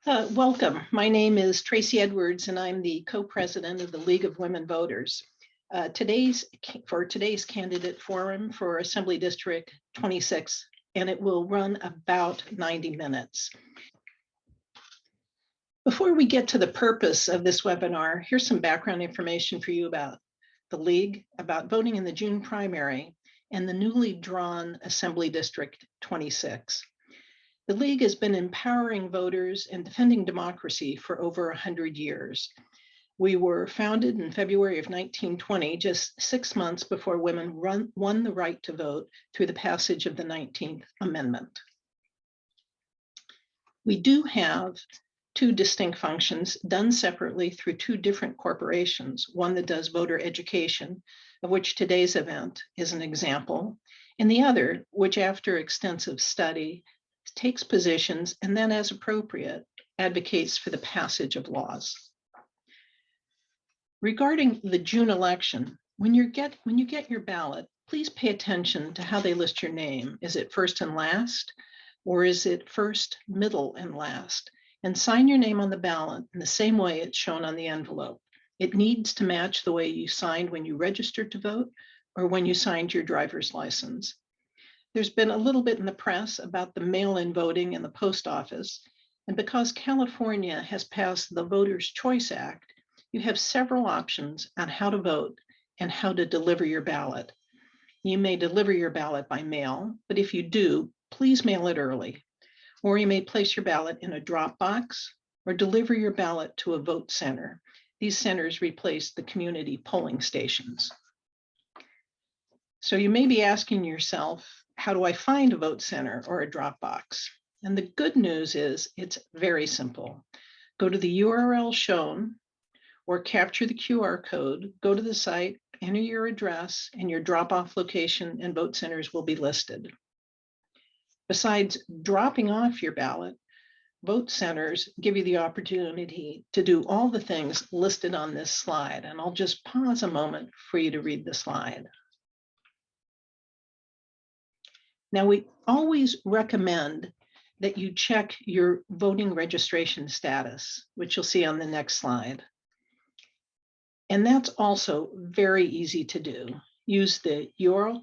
Welcome. My name is Tracy Edwards, and I'm the co-president of the League of Women Voters. For today's candidate forum for Assembly District 26, and it will run about 90 minutes. Before we get to the purpose of this webinar, here's some background information for you about the League, about voting in the June primary, and the newly drawn Assembly District 26. The League has been empowering voters and defending democracy for over 100 years. We were founded in February of 1920, just 6 months before women won the right to vote through the passage of the 19th Amendment. We do have two distinct functions done separately through two different corporations, one that does voter education, of which today's event is an example, and the other, which after extensive study, takes positions and then as appropriate, advocates for the passage of laws. Regarding the June election, when you get your ballot, please pay attention to how they list your name. Is it first and last, or is it first, middle, and last? And sign your name on the ballot in the same way it's shown on the envelope. It needs to match the way you signed when you registered to vote or when you signed your driver's license. There's been a little bit in the press about the mail-in voting in the post office. And because California has passed the Voters' Choice Act, you have several options on how to vote and how to deliver your ballot. You may deliver your ballot by mail, but if you do, please mail it early. Or you may place your ballot in a drop box or deliver your ballot to a vote center. These centers replace the community polling stations. So you may be asking yourself, how do I find a vote center or a drop box? And the good news is it's very simple. Go to the URL shown or capture the QR code, go to the site, enter your address, and your drop-off location and vote centers will be listed. Besides dropping off your ballot, vote centers give you the opportunity to do all the things listed on this slide. And I'll just pause a moment for you to read the slide. Now, we always recommend that you check your voting registration status, which you'll see on the next slide. And that's also very easy to do. Use the URL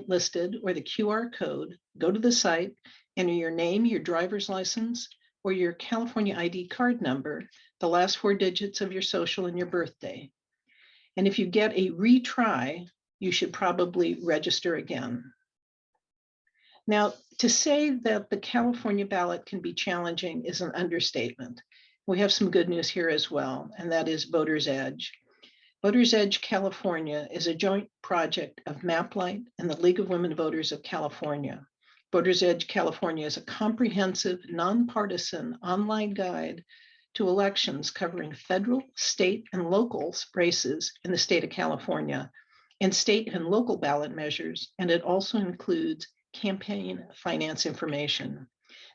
listed or the QR code, go to the site, enter your name, your driver's license, or your California ID card number, the last 4 digits of your social and your birthday. And if you get a retry, you should probably register again. Now, to say that the California ballot can be challenging is an understatement. We have some good news here as well, and that is Voters Edge. Voters Edge California is a joint project of MapLight and the League of Women Voters of California. Voters Edge California is a comprehensive, nonpartisan online guide to elections covering federal, state, and local races in the state of California, and state and local ballot measures, and it also includes campaign finance information.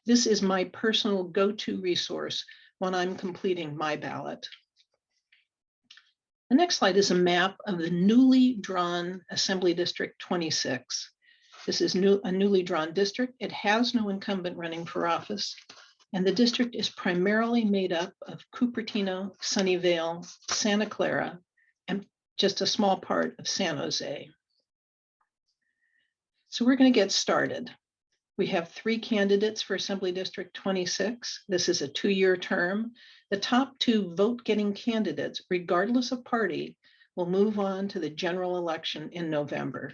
This is my personal go-to resource when I'm completing my ballot. The next slide is a map of the newly drawn Assembly District 26. This is a newly drawn district. It has no incumbent running for office, and the district is primarily made up of Cupertino-Sunnyvale, Santa Clara, and just a small part of San Jose. So we're going to get started. We have 3 candidates for Assembly District 26. This is a 2-year term. The top 2 vote-getting candidates, regardless of party, will move on to the general election in November.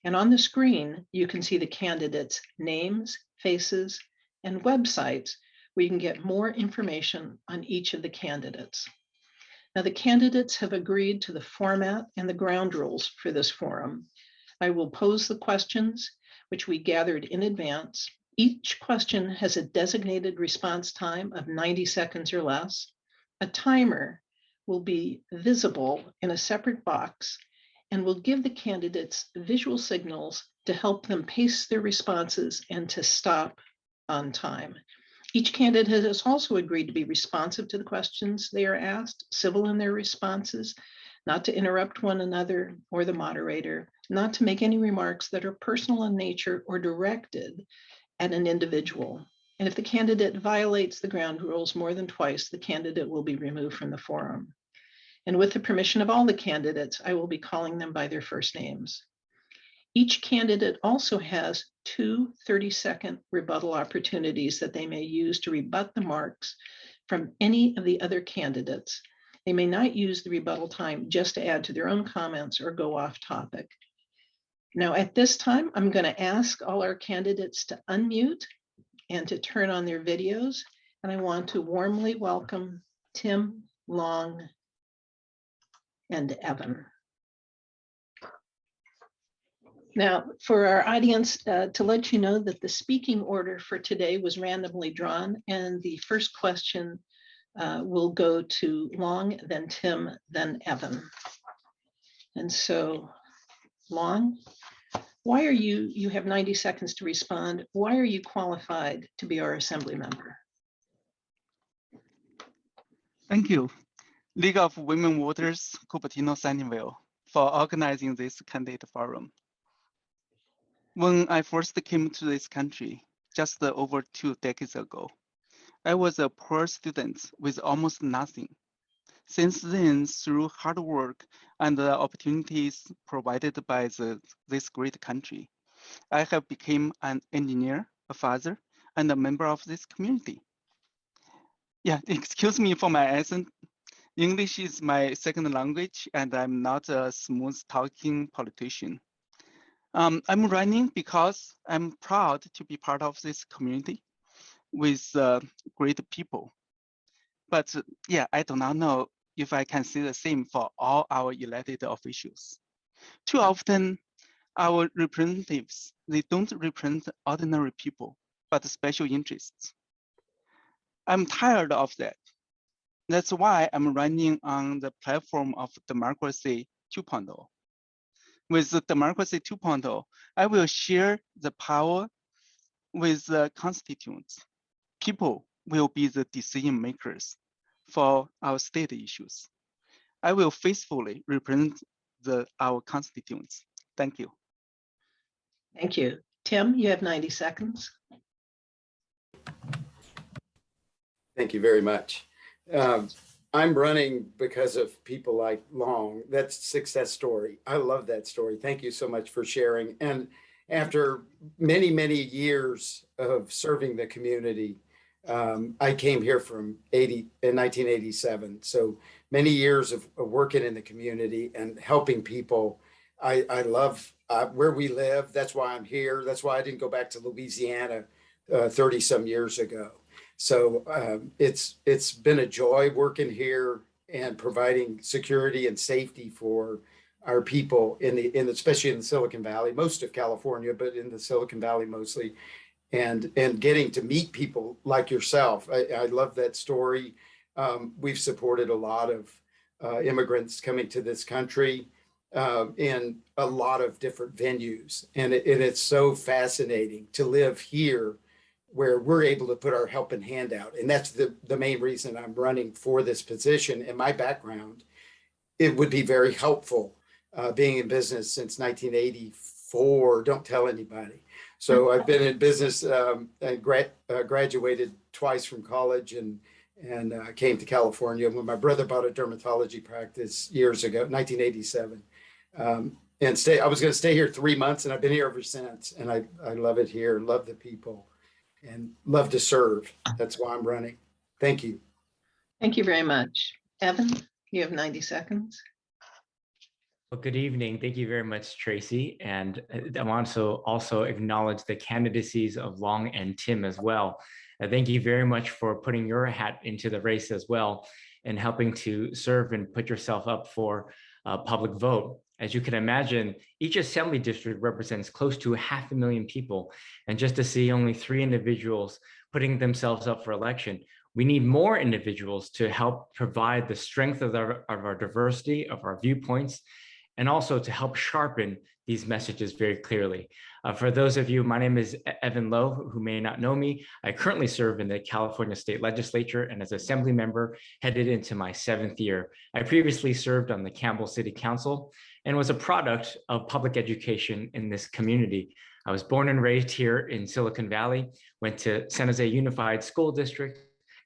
And on the screen, you can see the candidates' names, faces, and websites where you can get more information on each of the candidates. Now, the candidates have agreed to the format and the ground rules for this forum. I will pose the questions, which we gathered in advance. Each question has a designated response time of 90 seconds or less. A timer will be visible in a separate box and will give the candidates visual signals to help them pace their responses and to stop on time. Each candidate has also agreed to be responsive to the questions they are asked, civil in their responses, not to interrupt one another or the moderator, not to make any remarks that are personal in nature or directed at an individual. And if the candidate violates the ground rules more than twice, the candidate will be removed from the forum. And with the permission of all the candidates, I will be calling them by their first names. Each candidate also has two 30-second rebuttal opportunities that they may use to rebut the marks from any of the other candidates. They may not use the rebuttal time just to add to their own comments or go off topic. Now, at this time, I'm going to ask all our candidates to unmute and to turn on their videos. And I want to warmly welcome Tim, Long, and Evan. Now, for our audience, to let you know that the speaking order for today was randomly drawn, and the first question will go to Long, then Tim, then Evan. And so, Long, why are you have 90 seconds to respond. Why are you qualified to be our assembly member? Thank you, League of Women Voters, Cupertino-Sunnyvale, for organizing this candidate forum. When I first came to this country, just over 2 decades ago, I was a poor student with almost nothing. Since then, through hard work and the opportunities provided by this great country, I have become an engineer, a father, and a member of this community. Yeah, excuse me for my accent. English is my second language, and I'm not a smooth talking politician. I'm running because I'm proud to be part of this community with great people. But yeah, I do not know if I can say the same for all our elected officials. Too often, our representatives, they don't represent ordinary people, but special interests. I'm tired of that. That's why I'm running on the platform of Democracy 2.0. With the Democracy 2.0, I will share the power with the constituents. People will be the decision makers for our state issues. I will faithfully represent our constituents. Thank you. Thank you. Tim, you have 90 seconds. Thank you very much. I'm running because of people like Long. That's a success story. I love that story. Thank you so much for sharing. And after many, many years of serving the community, I came here in 1987. So many years of working in the community and helping people. I love where we live. That's why I'm here. That's why I didn't go back to Louisiana 30 some years ago. So it's been a joy working here and providing security and safety for our people especially in the Silicon Valley, most of California, but in the Silicon Valley mostly, and getting to meet people like yourself. I love that story. We've supported a lot of immigrants coming to this country in a lot of different venues, and it's so fascinating to live here, where we're able to put our helping hand out. And that's the main reason I'm running for this position. In my background, it would be very helpful being in business since 1984. Don't tell anybody. So I've been in business, graduated twice from college and came to California when my brother bought a dermatology practice years ago, 1987. I was going to stay here 3 months, and I've been here ever since. And I love it here, love the people, and love to serve. That's why I'm running. Thank you. Thank you very much. Evan, you have 90 seconds. Well, good evening. Thank you very much, Tracy. And I want to also acknowledge the candidacies of Long and Tim as well. Thank you very much for putting your hat into the race as well and helping to serve and put yourself up for a public vote. As you can imagine, each assembly district represents close to 500,000 people. And just to see only 3 individuals putting themselves up for election, we need more individuals to help provide the strength of our diversity, of our viewpoints, and also to help sharpen these messages very clearly. For those of you, my name is Evan Low, who may not know me. I currently serve in the California State Legislature and as Assembly member headed into my 7th year. I previously served on the Campbell City Council and was a product of public education in this community. I was born and raised here in Silicon Valley, went to San Jose Unified School District,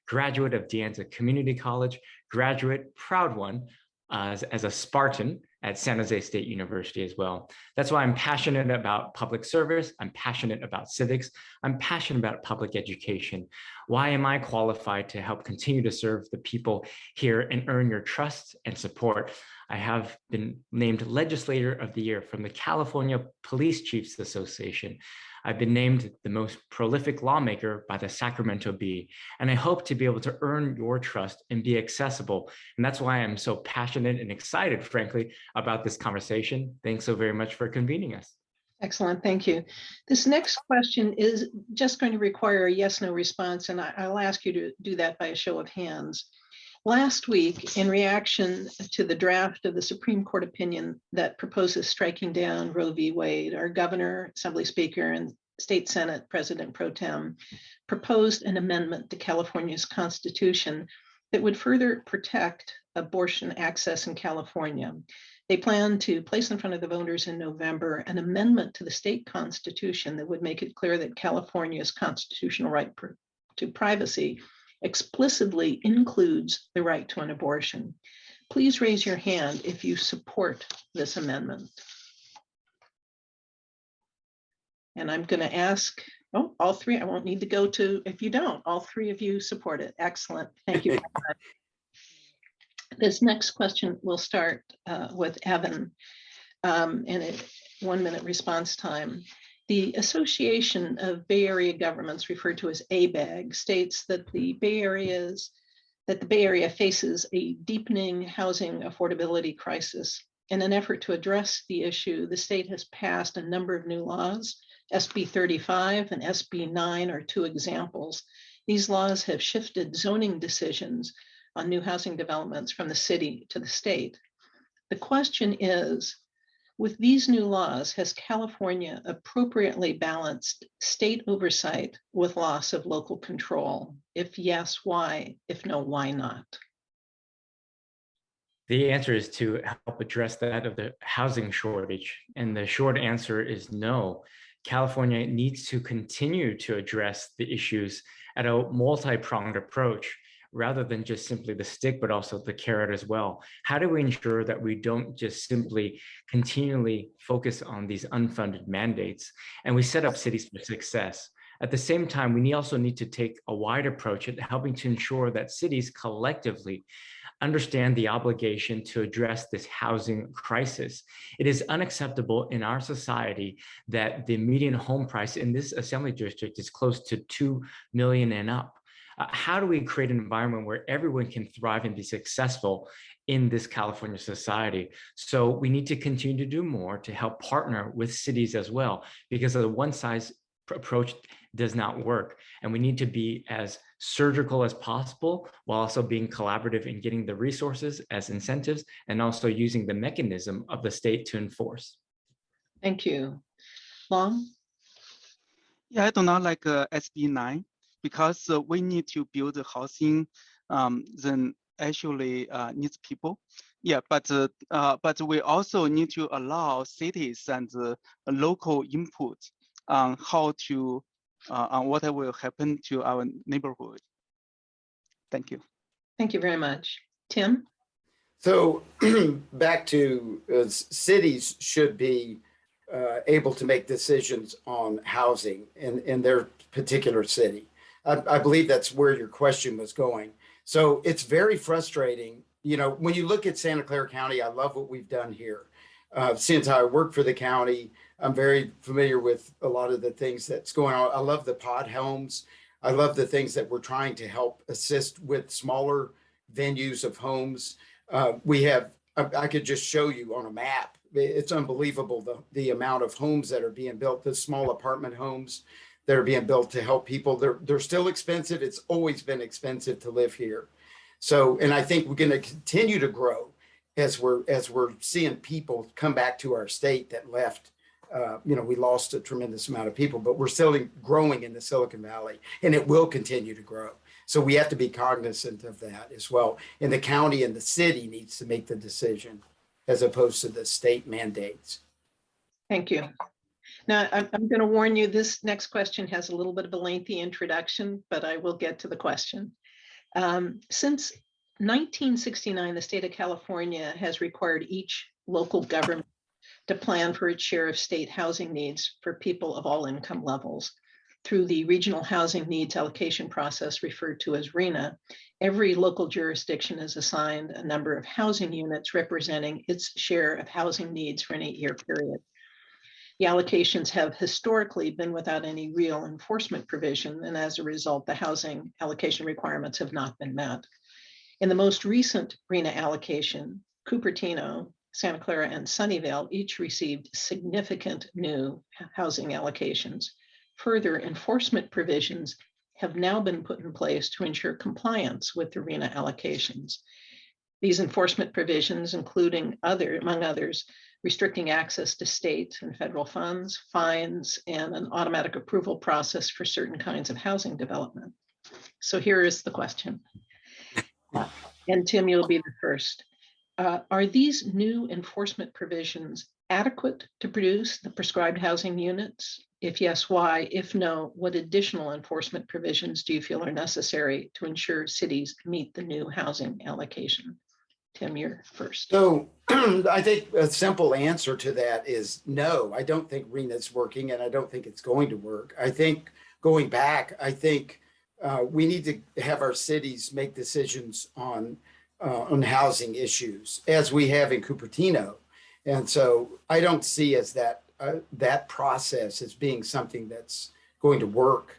graduate of De Anza Community College, graduate, proud one, as a Spartan at San Jose State University as well. That's why I'm passionate about public service. I'm passionate about civics. I'm passionate about public education. Why am I qualified to help continue to serve the people here and earn your trust and support? I have been named Legislator of the Year from the California Police Chiefs Association. I've been named the most prolific lawmaker by the Sacramento Bee, and I hope to be able to earn your trust and be accessible. And that's why I'm so passionate and excited, frankly, about this conversation. Thanks so very much for convening us. Excellent, thank you. This next question is just going to require a yes/no response, and I'll ask you to do that by a show of hands. Last week, in reaction to the draft of the Supreme Court opinion that proposes striking down Roe v. Wade, our governor, Assembly Speaker, and State Senate President Pro Tem proposed an amendment to California's Constitution that would further protect abortion access in California. They plan to place in front of the voters in November an amendment to the state constitution that would make it clear that California's constitutional right to privacy explicitly includes the right to an abortion. Please raise your hand if you support this amendment. And I'm going to ask, oh, all three, I won't need to go to, if you don't, all three of you support it. Excellent. Thank you very much. This next question will start with Evan, and a 1 minute response time. The Association of Bay Area Governments, referred to as ABAG, states that the Bay Area faces a deepening housing affordability crisis. In an effort to address the issue, the state has passed a number of new laws. SB 35 and SB 9 are two examples. These laws have shifted zoning decisions on new housing developments from the city to the state. The question is, with these new laws, has California appropriately balanced state oversight with loss of local control? If yes, why? If no, why not? The answer is to help address that of the housing shortage. And the short answer is no. California needs to continue to address the issues at a multi-pronged approach, rather than just simply the stick, but also the carrot as well. How do we ensure that we don't just simply continually focus on these unfunded mandates and we set up cities for success? At the same time, we also need to take a wide approach at helping to ensure that cities collectively understand the obligation to address this housing crisis. It is unacceptable in our society that the median home price in this assembly district is close to $2 million and up. How do we create an environment where everyone can thrive and be successful in this California society? So we need to continue to do more to help partner with cities as well, because a one-size approach does not work. And we need to be as surgical as possible while also being collaborative in getting the resources as incentives and also using the mechanism of the state to enforce. Thank you. Long? Yeah, I do not like SB 9 because we need to build housing then actually needs people. Yeah, but we also need to allow cities and local input on how to on what will happen to our neighborhood. Thank you. Thank you very much. Tim? So back to cities should be able to make decisions on housing in their particular city. I believe that's where your question was going. So it's very frustrating. You know, when you look at Santa Clara County, I love what we've done here. Since I work for the county, I'm very familiar with a lot of the things that's going on. I love the pod homes. I love the things that we're trying to help assist with smaller venues of homes. We have, I could just show you on a map. It's unbelievable the amount of homes that are being built, the small apartment homes that are being built to help people. They're still expensive. It's always been expensive to live here. So, and I think we're going to continue to grow as we're seeing people come back to our state that left. You know, we lost a tremendous amount of people, but we're still growing in the Silicon Valley, and it will continue to grow. So we have to be cognizant of that as well. And the county and the city needs to make the decision as opposed to the state mandates. Thank you. Now, I'm going to warn you, this next question has a little bit of a lengthy introduction, but I will get to the question. Since 1969, the state of California has required each local government to plan for its share of state housing needs for people of all income levels. Through the Regional Housing Needs Allocation Process, referred to as RHNA, every local jurisdiction is assigned a number of housing units representing its share of housing needs for an 8-year period. The allocations have historically been without any real enforcement provision, and as a result, the housing allocation requirements have not been met. In the most recent RHNA allocation, Cupertino, Santa Clara, and Sunnyvale each received significant new housing allocations. Further enforcement provisions have now been put in place to ensure compliance with the RHNA allocations. These enforcement provisions, including among others, restricting access to state and federal funds, fines, and an automatic approval process for certain kinds of housing development. So here is the question. And Tim, you'll be the first. Are these new enforcement provisions adequate to produce the prescribed housing units? If yes, why? If no, what additional enforcement provisions do you feel are necessary to ensure cities meet the new housing allocation? Tim, you're first. So I think a simple answer to that is no. I don't think RHNA is working, and I don't think it's going to work. I think going back, I think we need to have our cities make decisions on housing issues, as we have in Cupertino. And so I don't see as that process as being something that's going to work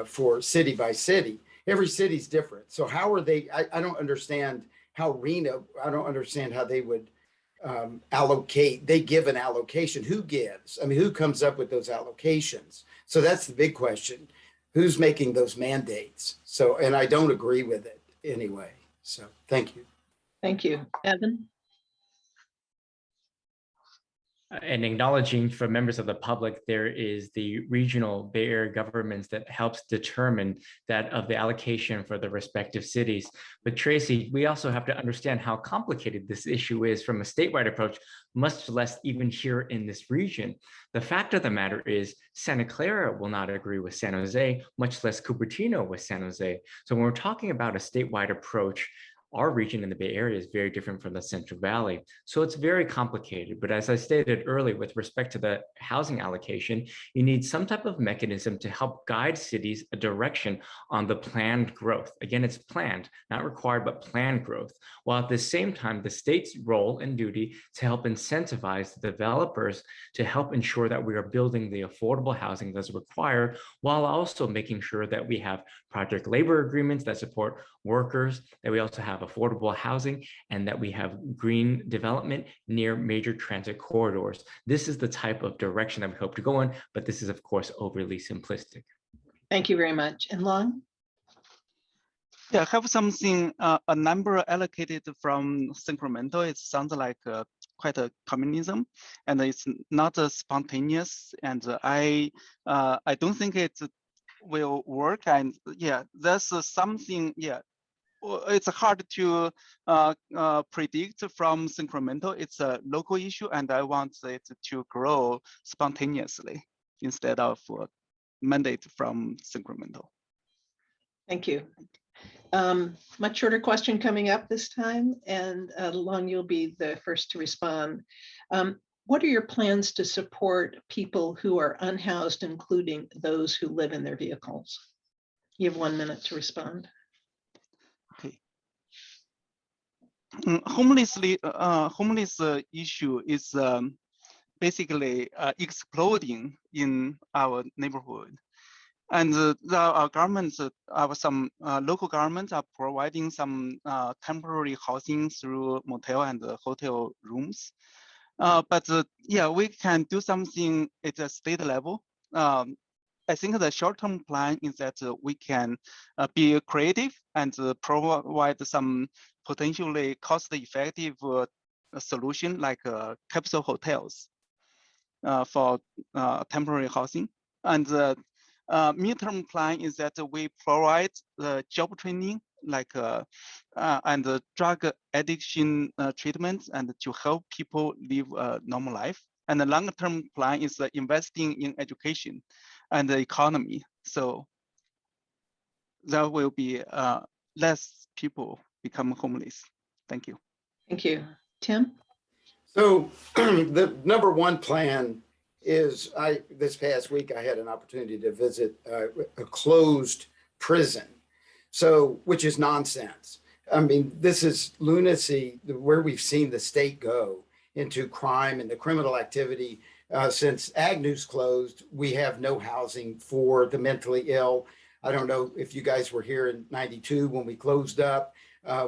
for city by city. Every city's different. So how are they? I don't understand how RHNA, I don't understand how they would allocate. They give an allocation. Who gives? I mean, who comes up with those allocations? So that's the big question. Who's making those mandates? So, and I don't agree with it anyway. So thank you. Thank you. Evan? And acknowledging for members of the public, there is the regional Bay Area governments that helps determine that of the allocation for the respective cities. But Tracy, we also have to understand how complicated this issue is from a statewide approach, much less even here in this region. The fact of the matter is Santa Clara will not agree with San Jose, much less Cupertino with San Jose. So when we're talking about a statewide approach, our region in the Bay Area is very different from the Central Valley. So it's very complicated. But as I stated earlier, with respect to the housing allocation, you need some type of mechanism to help guide cities a direction on the planned growth. Again, it's planned, not required, but planned growth. While at the same time, the state's role and duty to help incentivize the developers to help ensure that we are building the affordable housing that's required, while also making sure that we have project labor agreements that support workers, that we also have affordable housing, and that we have green development near major transit corridors. This is the type of direction that we hope to go in, but this is, of course, overly simplistic. Thank you very much. And Long? Yeah, I have something, a number allocated from Sacramento. It sounds like quite a communism, and it's not spontaneous. And I don't think it will work. And yeah, that's something, yeah, it's hard to predict from Sacramento. It's a local issue, and I want it to grow spontaneously instead of mandate from Sacramento. Thank you. Much shorter question coming up this time, and Long, you'll be the first to respond. What are your plans to support people who are unhoused, including those who live in their vehicles? You have 1 minute to respond. Okay. Homeless issue is basically exploding in our neighborhood. And our governments, some local governments are providing some temporary housing through motel and hotel rooms. But yeah, we can do something at the state level. I think the short-term plan is that we can be creative and provide some potentially cost-effective solution like capsule hotels for temporary housing. And the midterm plan is that we provide job training like and drug addiction treatment and to help people live a normal life. And the long-term plan is investing in education and the economy. So there will be less people become homeless. Thank you. Thank you. Tim? So the number one plan is this past week, I had an opportunity to visit a closed prison. So, which is nonsense. I mean, this is lunacy where we've seen the state go into crime and the criminal activity. Since Agnew's closed, we have no housing for the mentally ill. I don't know if you guys were here in '92 when we closed up.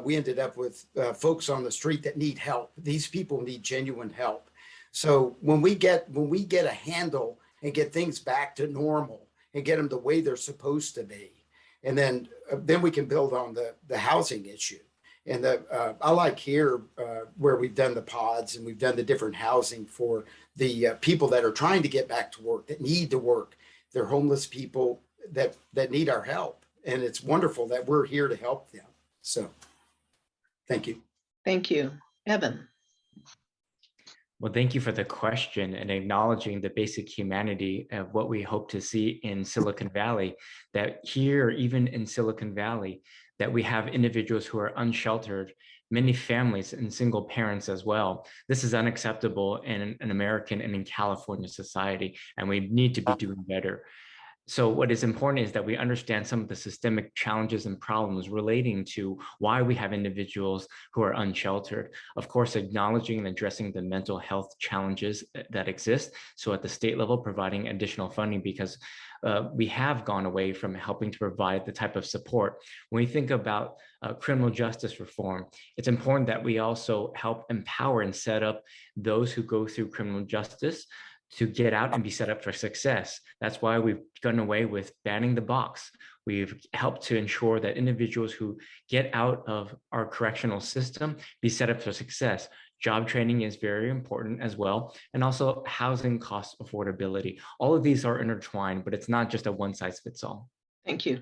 We ended up with folks on the street that need help. These people need genuine help. So when we get a handle and get things back to normal and get them the way they're supposed to be, and then we can build on the housing issue. And I like here where we've done the pods and we've done the different housing for the people that are trying to get back to work, that need to work. They're homeless people that need our help. And it's wonderful that we're here to help them. So thank you. Thank you. Evan? Well, thank you for the question and acknowledging the basic humanity of what we hope to see in Silicon Valley, that here, even in Silicon Valley, that we have individuals who are unsheltered, many families and single parents as well. This is unacceptable in an American and in California society, and we need to be doing better. So what is important is that we understand some of the systemic challenges and problems relating to why we have individuals who are unsheltered. Of course, acknowledging and addressing the mental health challenges that exist. So at the state level, providing additional funding, because we have gone away from helping to provide the type of support. When we think about criminal justice reform, it's important that we also help empower and set up those who go through criminal justice to get out and be set up for success. That's why we've done away with banning the box. We've helped to ensure that individuals who get out of our correctional system be set up for success. Job training is very important as well, and also housing cost affordability. All of these are intertwined, but it's not just a one size fits all. Thank you.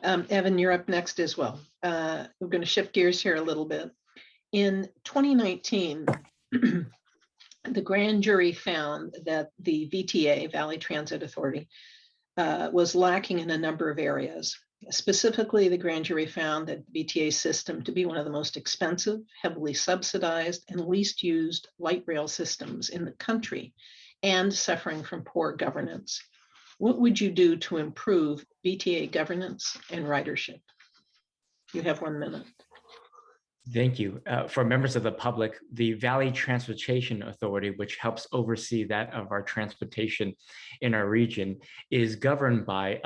Evan, you're up next as well. We're going to shift gears here a little bit. In 2019, the grand jury found that the VTA, Valley Transit Authority, was lacking in a number of areas. Specifically, the grand jury found that the VTA system to be one of the most expensive, heavily subsidized, and least used light rail systems in the country, and suffering from poor governance. What would you do to improve VTA governance and ridership? You have 1 minute. Thank you. For members of the public, the Valley Transportation Authority, which helps oversee that of our transportation in our region, is currently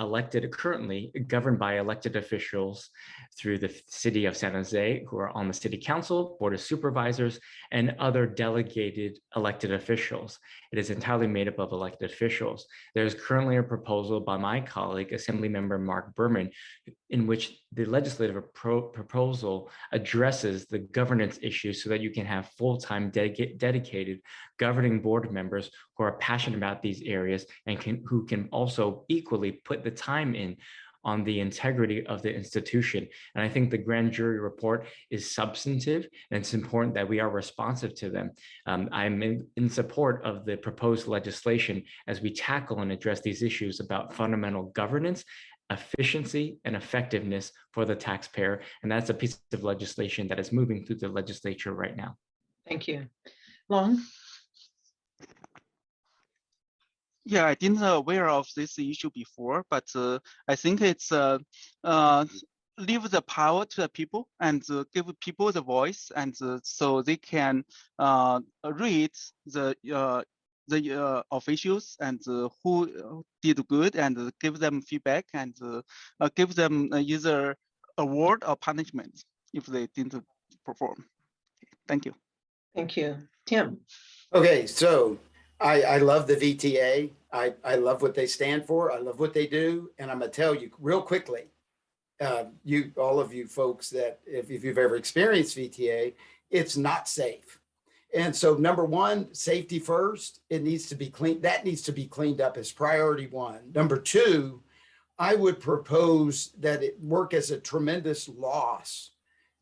governed by elected officials through the city of San Jose, who are on the city council, board of supervisors, and other delegated elected officials. It is entirely made up of elected officials. There's currently a proposal by my colleague, Assemblymember Mark Berman, in which the legislative proposal addresses the governance issues so that you can have full-time dedicated governing board members who are passionate about these areas and who can also equally put the time in on the integrity of the institution. And I think the grand jury report is substantive, and it's important that we are responsive to them. I'm in support of the proposed legislation as we tackle and address these issues about fundamental governance, efficiency, and effectiveness for the taxpayer. And that's a piece of legislation that is moving through the legislature right now. Thank you. Long? Yeah, I didn't aware of this issue before, but I think it's leave the power to the people and give people the voice, and so they can read the officials and who did good and give them feedback and give them either award or punishment if they didn't perform. Thank you. Thank you. Tim? Okay, so I love the VTA. I love what they stand for. I love what they do. And I'm going to tell you real quickly, all of you folks, that if you've ever experienced VTA, it's not safe. And so number one, safety first. It needs to be clean. That needs to be cleaned up as priority one. Number two, I would propose that it work as a tremendous loss,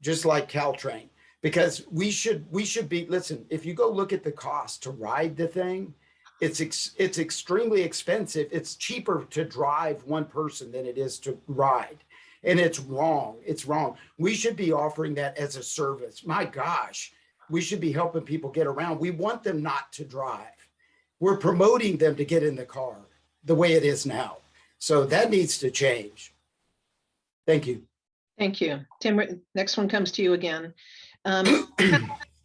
just like Caltrain. because we should be, listen, if you go look at the cost to ride the thing, it's extremely expensive. It's cheaper to drive one person than it is to ride. And it's wrong. It's wrong. We should be offering that as a service. My gosh, we should be helping people get around. We want them not to drive. We're promoting them to get in the car the way it is now. So that needs to change. Thank you. Thank you. Tim, next one comes to you again.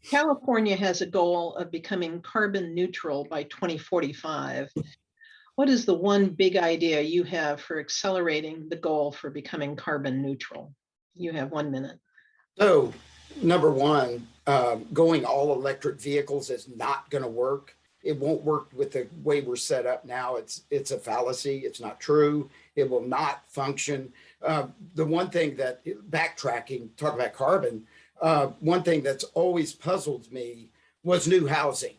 California has a goal of becoming carbon neutral by 2045. What is the one big idea you have for accelerating the goal for becoming carbon neutral? You have 1 minute. So, number one, going all electric vehicles is not going to work. It won't work with the way we're set up now. It's a fallacy. It's not true. It will not function. The one thing that, backtracking, talk about carbon, one thing that's always puzzled me was new housing.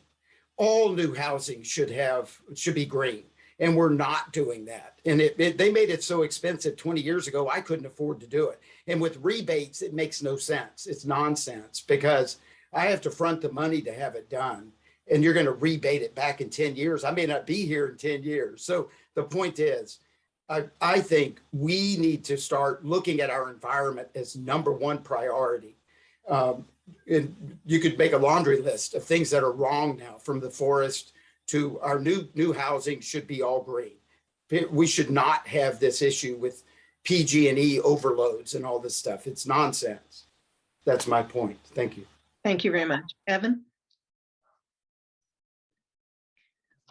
All new housing should be green. And we're not doing that. And they made it so expensive 20 years ago, I couldn't afford to do it. And with rebates, it makes no sense. It's nonsense because I have to front the money to have it done. And you're going to rebate it back in 10 years. I may not be here in 10 years. So the point is, I think we need to start looking at our environment as number one priority. And you could make a laundry list of things that are wrong now, from the forest to our new housing should be all green. We should not have this issue with PG&E overloads and all this stuff. It's nonsense. That's my point. Thank you. Thank you very much. Evan?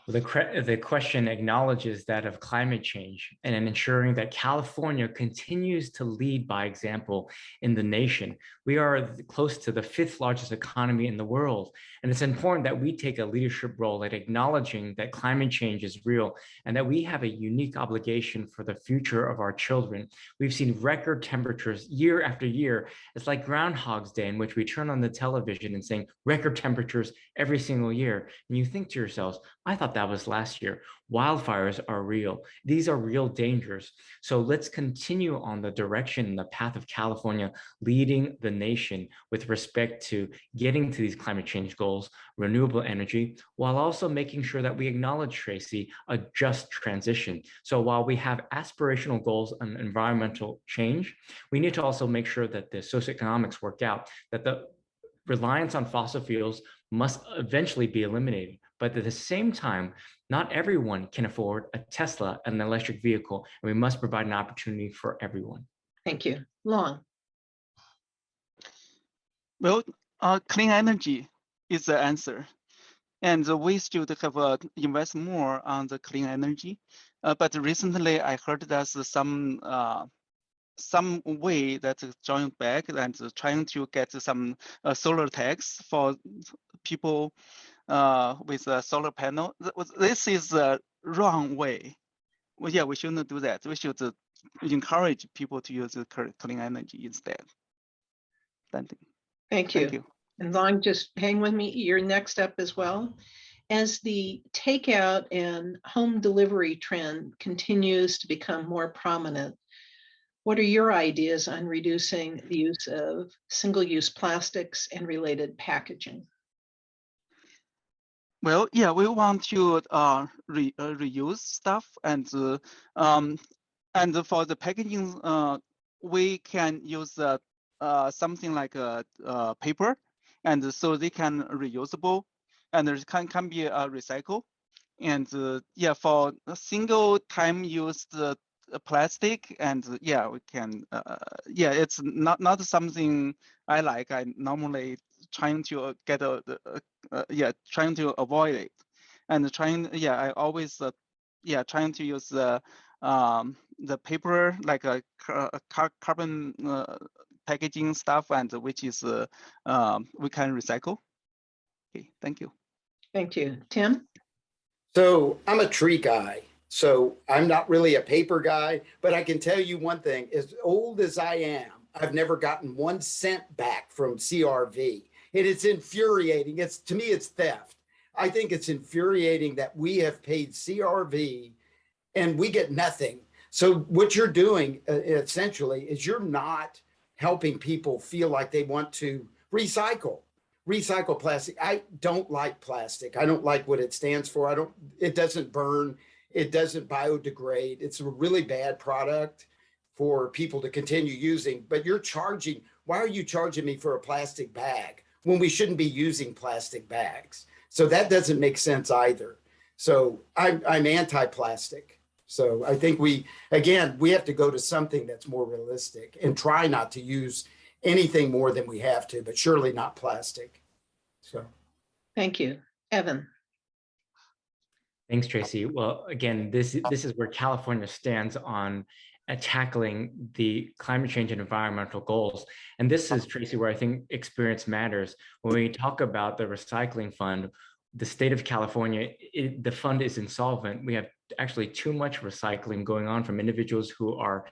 Well, the question acknowledges that of climate change and in ensuring that California continues to lead by example in the nation. We are close to the 5th largest economy in the world. And it's important that we take a leadership role at acknowledging that climate change is real and that we have a unique obligation for the future of our children. We've seen record temperatures year after year. It's like Groundhog's Day, in which we turn on the television and saying record temperatures every single year. And you think to yourselves, I thought that was last year. Wildfires are real. These are real dangers. So let's continue on the direction and the path of California leading the nation with respect to getting to these climate change goals, renewable energy, while also making sure that we acknowledge, Tracy, a just transition. So while we have aspirational goals on environmental change, we need to also make sure that the socioeconomics work out, that the reliance on fossil fuels must eventually be eliminated. But at the same time, not everyone can afford a Tesla, an electric vehicle, and we must provide an opportunity for everyone. Thank you. Long. Well, clean energy is the answer. And we should have invest more on the clean energy. But recently I heard there's some way that join back and trying to get some solar tax for people with a solar panel. This is the wrong way. Well, yeah, we shouldn't do that. We should encourage people to use clean energy instead. Thank you. Thank you. And Long, just hang with me. You're next up as well. As the takeout and home delivery trend continues to become more prominent, what are your ideas on reducing the use of single-use plastics and related packaging? Well, yeah, we want to reuse stuff, and for the packaging, we can use something like a paper, and so they can reusable, and there can be a recycle, and yeah, for a single time used plastic, and yeah, we can yeah, it's not something I like. I normally trying to get trying to avoid it, and I always trying to use the paper, like a carbon packaging stuff, and which is we can recycle. Okay, thank you. Thank you. Tim? So I'm a tree guy. So I'm not really a paper guy, but I can tell you one thing, as old as I am, I've never gotten 1 cent back from CRV. And it's infuriating. To me, it's theft. I think it's infuriating that we have paid CRV and we get nothing. So what you're doing essentially is you're not helping people feel like they want to recycle plastic. I don't like plastic. I don't like what it stands for. It doesn't burn. It doesn't biodegrade. It's a really bad product for people to continue using, but why are you charging me for a plastic bag when we shouldn't be using plastic bags? So that doesn't make sense either. So I'm anti-plastic. So I think we have to go to something that's more realistic and try not to use anything more than we have to, but surely not plastic. So. Thank you. Evan. Thanks, Tracy. Well, again, this is where California stands on tackling the climate change and environmental goals. And this is, Tracy, where I think experience matters. When we talk about the recycling fund, the state of California, the fund is insolvent. We have actually too much recycling going on from individuals who are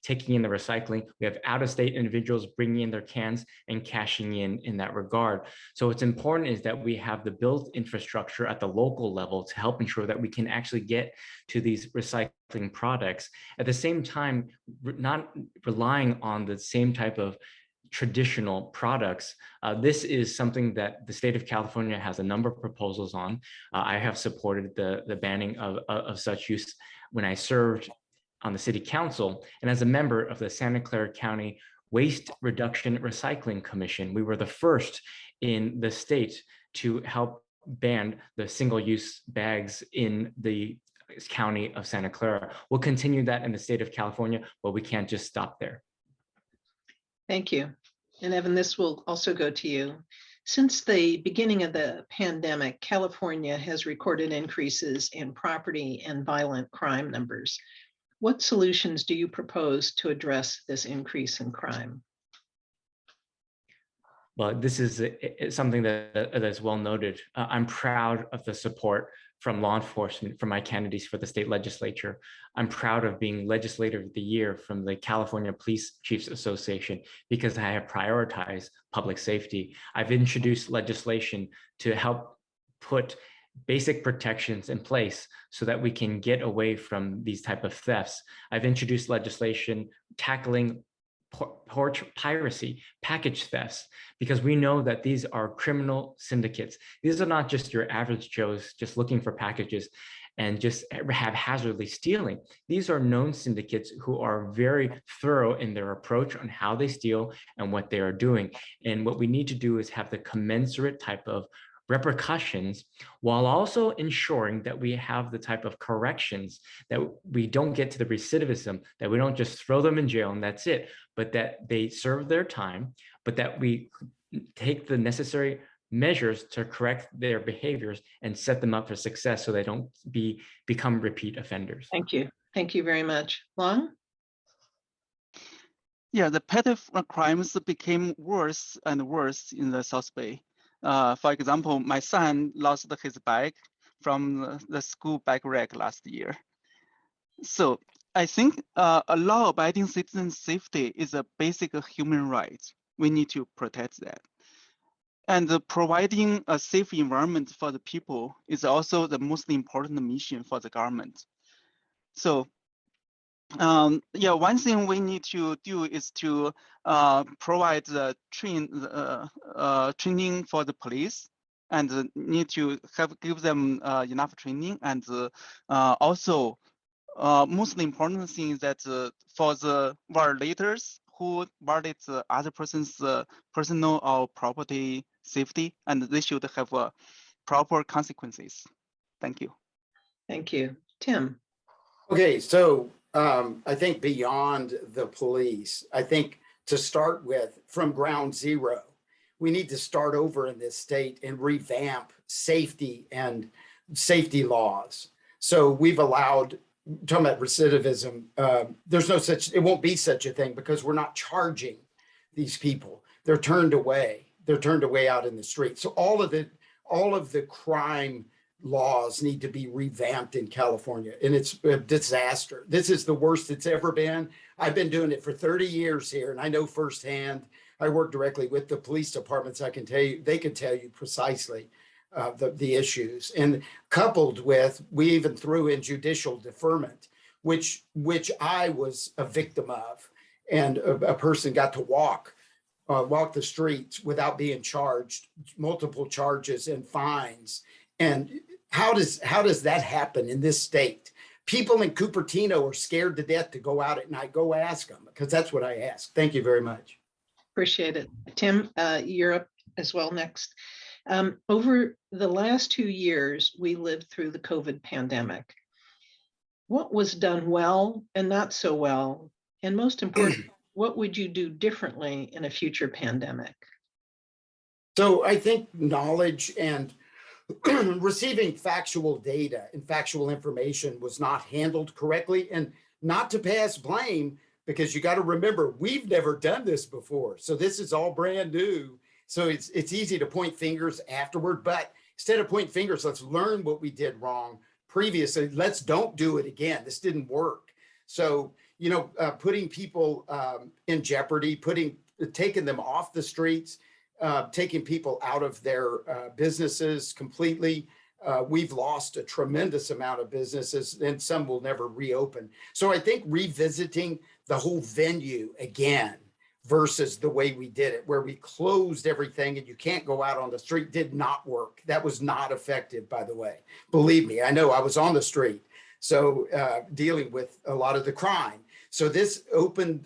taking in the recycling. We have out-of-state individuals bringing in their cans and cashing in that regard. So what's important is that we have the built infrastructure at the local level to help ensure that we can actually get to these recycling products. At the same time, not relying on the same type of traditional products. This is something that the state of California has a number of proposals on. I have supported the banning of such use when I served on the city council. And as a member of the Santa Clara County Waste Reduction Recycling Commission, we were the first in the state to help ban the single-use bags in the county of Santa Clara. We'll continue that in the state of California, but we can't just stop there. Thank you. And Evan, this will also go to you. Since the beginning of the pandemic, California has recorded increases in property and violent crime numbers. What solutions do you propose to address this increase in crime? Well, this is something that is well noted. I'm proud of the support from law enforcement for my candidates for the state legislature. I'm proud of being Legislator of the Year from the California Police Chiefs Association because I have prioritized public safety. I've introduced legislation to help put basic protections in place so that we can get away from these type of thefts. I've introduced legislation tackling porch piracy, package thefts, because we know that these are criminal syndicates. These are not just your average Joes just looking for packages and just haphazardly stealing. These are known syndicates who are very thorough in their approach on how they steal and what they are doing. And what we need to do is have the commensurate type of repercussions while also ensuring that we have the type of corrections that we don't get to the recidivism, that we don't just throw them in jail and that's it, but that they serve their time, but that we take the necessary measures to correct their behaviors and set them up for success so they don't become repeat offenders. Thank you. Thank you very much. Long? Yeah, the petty crimes became worse and worse in the South Bay. For example, my son lost his bag from the school bag rack last year. So I think a law-abiding citizen safety is a basic human right. We need to protect that. And providing a safe environment for the people is also the most important mission for the government. So yeah, one thing we need to do is to provide the training for the police, and need to give them enough training, and also most important thing is that for the violators who violate the other person's personal or property safety, and they should have proper consequences. Thank you. Thank you. Tim. Okay, so I think beyond the police, I think to start with, from ground zero, we need to start over in this state and revamp safety and safety laws. So we've allowed, talking about recidivism, there's no such, it won't be such a thing because we're not charging these people. They're turned away. They're turned away out in the street. So all of the crime laws need to be revamped in California, and it's a disaster. This is the worst it's ever been. I've been doing it for 30 years here, and I know firsthand. I work directly with the police departments. I can tell you, they can tell you precisely the issues. And coupled with, we even threw in judicial deferment, which I was a victim of, and a person got to walk walk the streets without being charged multiple charges and fines. And how does that happen in this state? People in Cupertino are scared to death to go out at night. Go ask them, because that's what I ask. Thank you very much. Appreciate it. Tim, you're up as well next. Over the last 2 years, we lived through the COVID pandemic. What was done well and not so well? And most important, what would you do differently in a future pandemic? So I think knowledge and receiving factual data and factual information was not handled correctly, and not to pass blame, because you got to remember, we've never done this before. So this is all brand new. So it's easy to point fingers afterward, but instead of pointing fingers, let's learn what we did wrong previously. Let's don't do it again. This didn't work. So, putting people in jeopardy, taking them off the streets, taking people out of their businesses completely. We've lost a tremendous amount of businesses, and some will never reopen. So I think revisiting the whole venue again versus the way we did it, where we closed everything and you can't go out on the street, did not work. That was not effective, by the way. Believe me, I know, I was on the street. So dealing with a lot of the crime. So this opened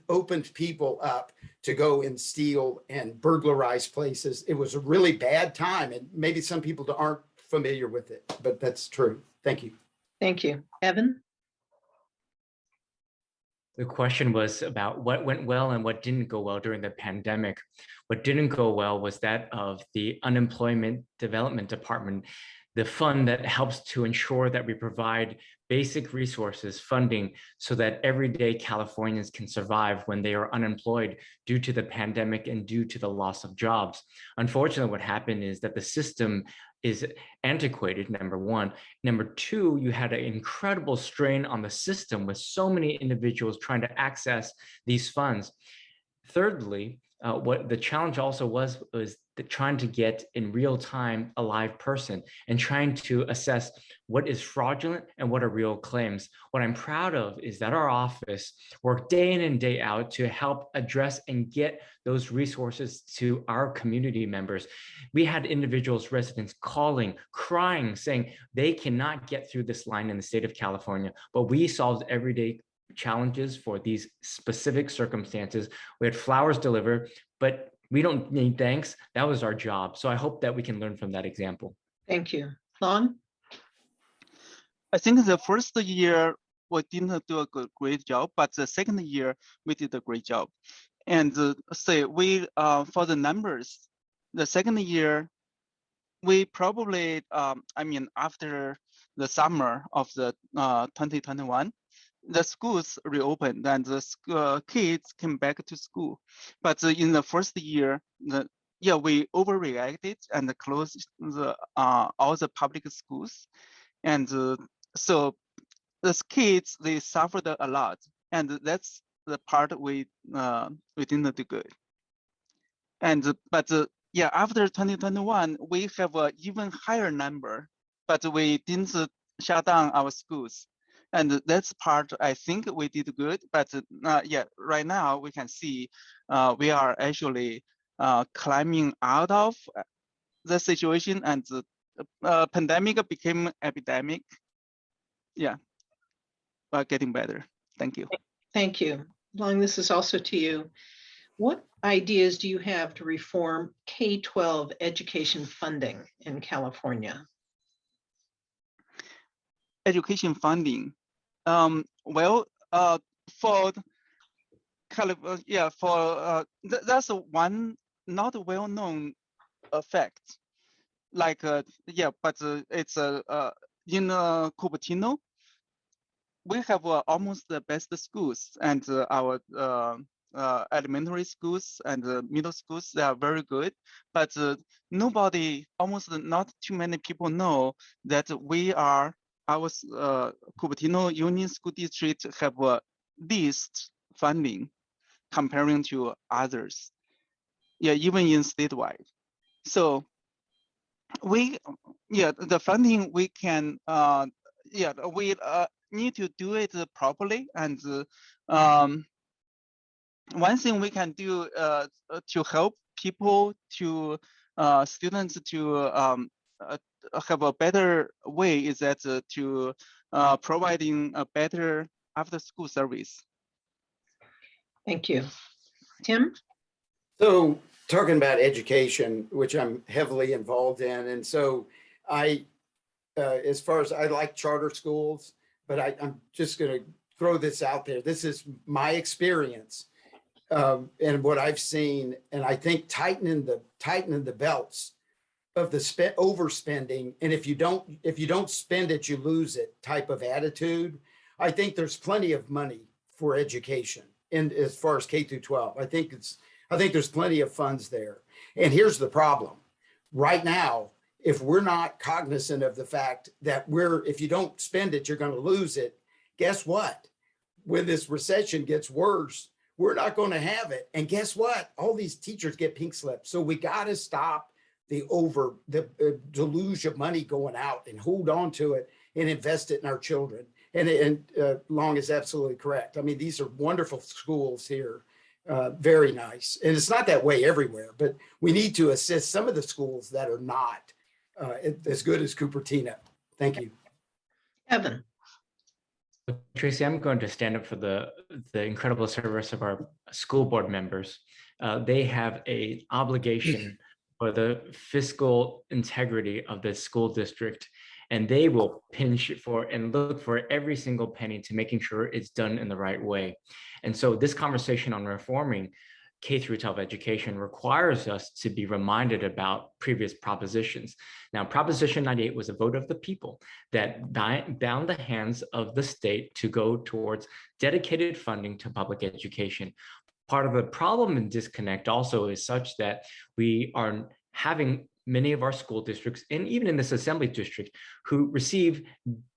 people up to go and steal and burglarize places. It was a really bad time, and maybe some people aren't familiar with it, but that's true. Thank you. Thank you. Evan? The question was about what went well and what didn't go well during the pandemic. What didn't go well was that of the Unemployment Development Department, the fund that helps to ensure that we provide basic resources, funding, so that everyday Californians can survive when they are unemployed due to the pandemic and due to the loss of jobs. Unfortunately, what happened is that the system is antiquated, number one. Number two, you had an incredible strain on the system with so many individuals trying to access these funds. Thirdly, what the challenge also was trying to get in real time a live person and trying to assess what is fraudulent and what are real claims. What I'm proud of is that our office worked day in and day out to help address and get those resources to our community members. We had individuals, residents calling, crying, saying they cannot get through this line in the state of California, but we solved everyday challenges for these specific circumstances. We had flowers delivered, but we don't need thanks. That was our job. So I hope that we can learn from that example. Thank you. Lon? I think the first year we didn't do a great job, but the second year we did a great job. And we for the numbers, the second year we probably after the summer of the 2021, the schools reopened and the kids came back to school. But in the first year, we overreacted and closed all the public schools. And so the kids, they suffered a lot. And that's the part we didn't do good. But after 2021, we have an even higher number, but we didn't shut down our schools. And that's part I think we did good, but right now we can see we are actually climbing out of the situation, and the pandemic became epidemic. Yeah, but getting better. Thank you. Thank you. Long, this is also to you. What ideas do you have to reform K-12 education funding in California? Education funding. For California, that's one not well-known fact. Like but it's in Cupertino, we have almost the best schools, and our elementary schools and middle schools, they are very good. But not too many people know that our Cupertino Union School District have least funding comparing to others. Yeah, even in statewide. So the funding we can, we need to do it properly, and one thing we can do to help people to students to have a better way is that to providing a better after school service. Thank you. Tim? So talking about education, which I'm heavily involved in. And so as far as I like charter schools, but I'm just going to throw this out there. This is my experience and what I've seen. And I think tightening the belts of the overspending. And if you don't spend it, you lose it type of attitude. I think there's plenty of money for education. And as far as K through 12, I think there's plenty of funds there. And here's the problem. Right now, if we're not cognizant of the fact that if you don't spend it, you're going to lose it, guess what? When this recession gets worse, we're not going to have it. And guess what? All these teachers get pink slips. So we got to stop the deluge of money going out and hold on to it and invest it in our children. And Long is absolutely correct. I mean, these are wonderful schools here. Very nice. And it's not that way everywhere, but we need to assist some of the schools that are not as good as Cupertino. Thank you. Evan? Tracy, I'm going to stand up for the incredible service of our school board members. They have an obligation for the fiscal integrity of the school district, and they will pinch for and look for every single penny to making sure it's done in the right way. And so this conversation on reforming K through 12 education requires us to be reminded about previous propositions. Now, Proposition 98 was a vote of the people that bound the hands of the state to go towards dedicated funding to public education. Part of the problem and disconnect also is such that we are having many of our school districts, and even in this assembly district, who receive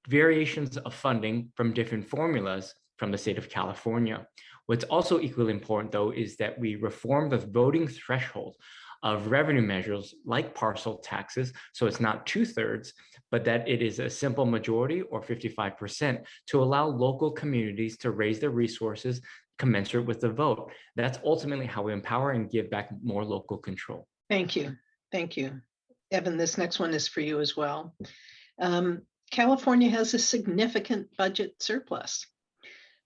variations of funding from different formulas from the state of California. What's also equally important, though, is that we reform the voting threshold of revenue measures like parcel taxes, so it's not 2/3, but that it is a simple majority or 55% to allow local communities to raise their resources commensurate with the vote. That's ultimately how we empower and give back more local control. Thank you. Thank you. Evan, this next one is for you as well. California has a significant budget surplus.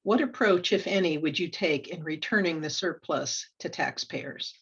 What approach, if any, would you take in returning the surplus to taxpayers?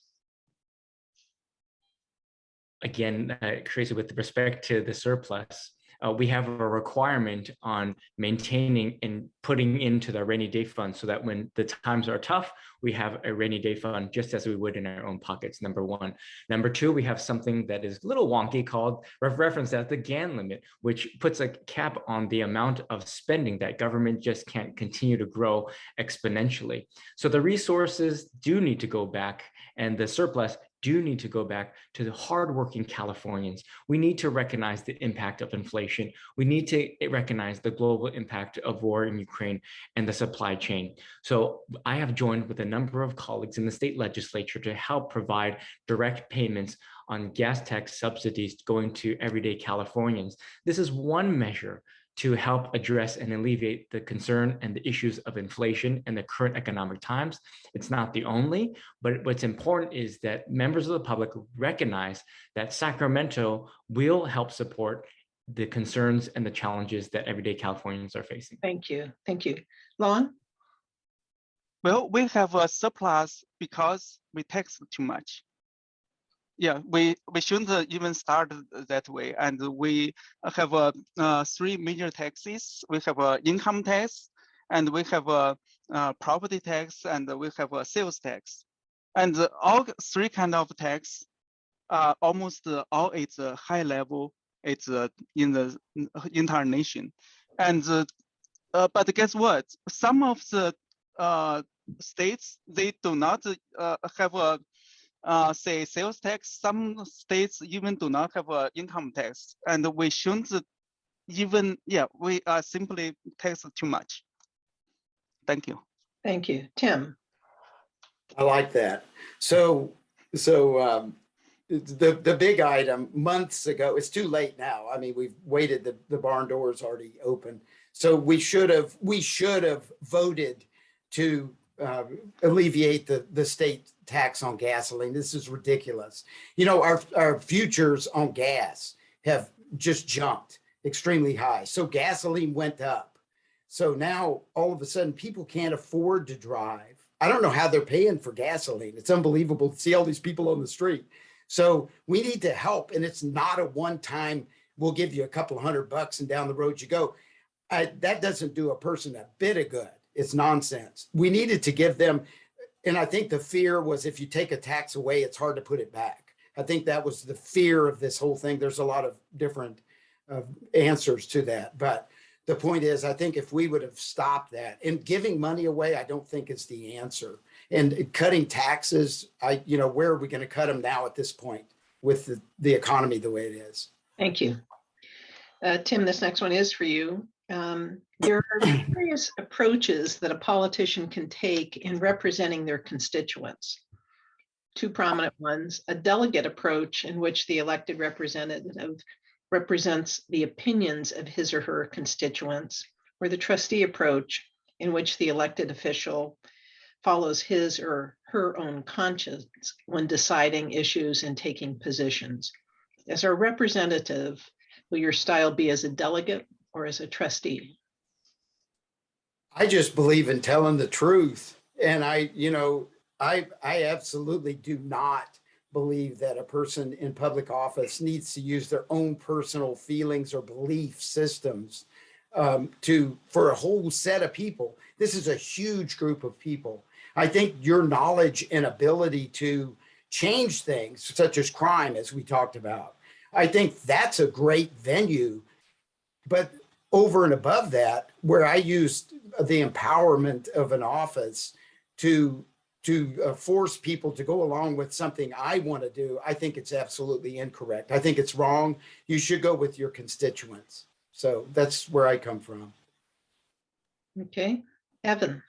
Again, Tracy, with respect to the surplus, we have a requirement on maintaining and putting into the rainy day fund so that when the times are tough, we have a rainy day fund just as we would in our own pockets, number one. Number two, we have something that is a little wonky called referenced as the GAN limit, which puts a cap on the amount of spending that government just can't continue to grow exponentially. So the resources do need to go back, and the surplus do need to go back to the hardworking Californians. We need to recognize the impact of inflation. We need to recognize the global impact of war in Ukraine and the supply chain. So I have joined with a number of colleagues in the state legislature to help provide direct payments on gas tax subsidies going to everyday Californians. This is one measure to help address and alleviate the concern and the issues of inflation in the current economic times. It's not the only, but what's important is that members of the public recognize that Sacramento will help support the concerns and the challenges that everyday Californians are facing. Thank you. Thank you. Lon? Well, we have a surplus because we tax too much. Yeah, we shouldn't even start that way. And we have three major taxes. We have an income tax, and we have a property tax, and we have a sales tax. And all three kind of tax, almost all it's a high level. It's in the entire nation. And but guess what? Some of the states, they do not have a say sales tax. Some states even do not have an income tax, and we shouldn't even, we simply tax too much. Thank you. Thank you. Tim? I like that. So the big item months ago, it's too late now. I mean, we've waited, the barn door's already open. So we should have voted to alleviate the state tax on gasoline. This is ridiculous. You know, our futures on gas have just jumped extremely high. So gasoline went up. So now all of a sudden people can't afford to drive. I don't know how they're paying for gasoline. It's unbelievable to see all these people on the street. So we need to help. And it's not a one-time, we'll give you a couple of $100 and down the road you go. That doesn't do a person a bit of good. It's nonsense. We needed to give them, and I think the fear was if you take a tax away, it's hard to put it back. I think that was the fear of this whole thing. There's a lot of different answers to that. But the point is, I think if we would have stopped that, and giving money away, I don't think is the answer. And cutting taxes, where are we going to cut them now at this point with the economy the way it is? Thank you. Tim, this next one is for you. There are various approaches that a politician can take in representing their constituents. Two prominent ones: a delegate approach, in which the elected representative represents the opinions of his or her constituents, or the trustee approach, in which the elected official follows his or her own conscience when deciding issues and taking positions. As our representative, will your style be as a delegate or as a trustee? I just believe in telling the truth. And I absolutely do not believe that a person in public office needs to use their own personal feelings or belief systems for a whole set of people. This is a huge group of people. I think your knowledge and ability to change things, such as crime, as we talked about, I think that's a great venue. But over and above that, where I used the empowerment of an office to force people to go along with something I want to do, I think it's absolutely incorrect. I think it's wrong. You should go with your constituents. So that's where I come from. Okay, Evan.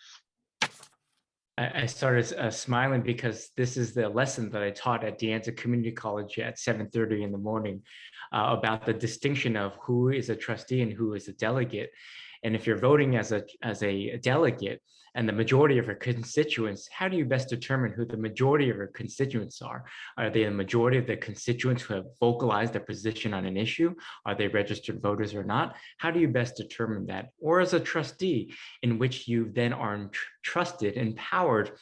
I started smiling because this is the lesson that I taught at De Anza Community College at 7:30 in the morning about the distinction of who is a trustee and who is a delegate. And if you're voting as a delegate and the majority of your constituents, how do you best determine who the majority of your constituents are? Are they the majority of the constituents who have vocalized their position on an issue? Are they registered voters or not? How do you best determine that? Or as a trustee, in which you then are trusted, empowered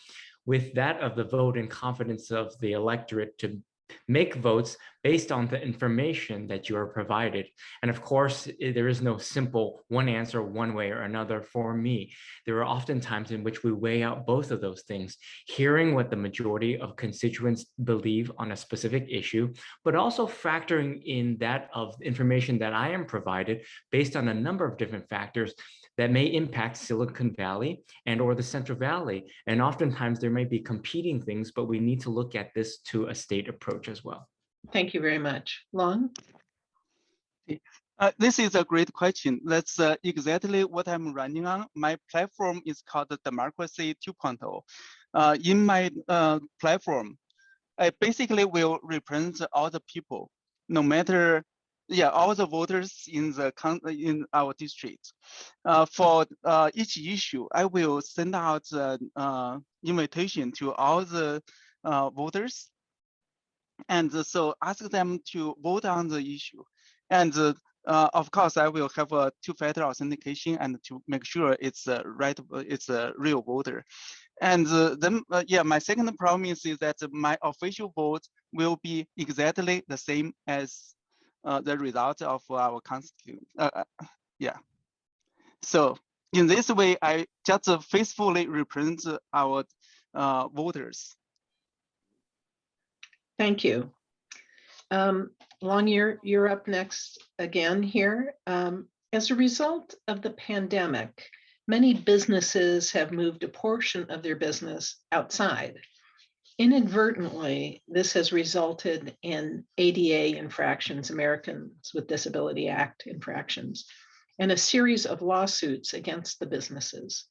with that of the vote and confidence of the electorate to make votes based on the information that you are provided. And of course, there is no simple one answer one way or another for me. There are often times in which we weigh out both of those things, hearing what the majority of constituents believe on a specific issue, but also factoring in that of information that I am provided based on a number of different factors that may impact Silicon Valley and or the Central Valley. And oftentimes there may be competing things, but we need to look at this to a state approach as well. Thank you very much. Long? This is a great question. That's exactly what I'm running on. My platform is called Democracy 2.0. In my platform, I basically will represent all the people, no matter all the voters in our district. For each issue, I will send out invitation to all the voters, and so ask them to vote on the issue. And of course, I will have a two-factor authentication and to make sure it's it's a real voter. And then, my second promise is that my official vote will be exactly the same as the result of our constitution. So in this way, I just faithfully represent our voters. Thank you. Long, you're up next again here. As a result of the pandemic, many businesses have moved a portion of their business outside. Inadvertently, this has resulted in ADA infractions, Americans with Disability Act infractions, and a series of lawsuits against the businesses.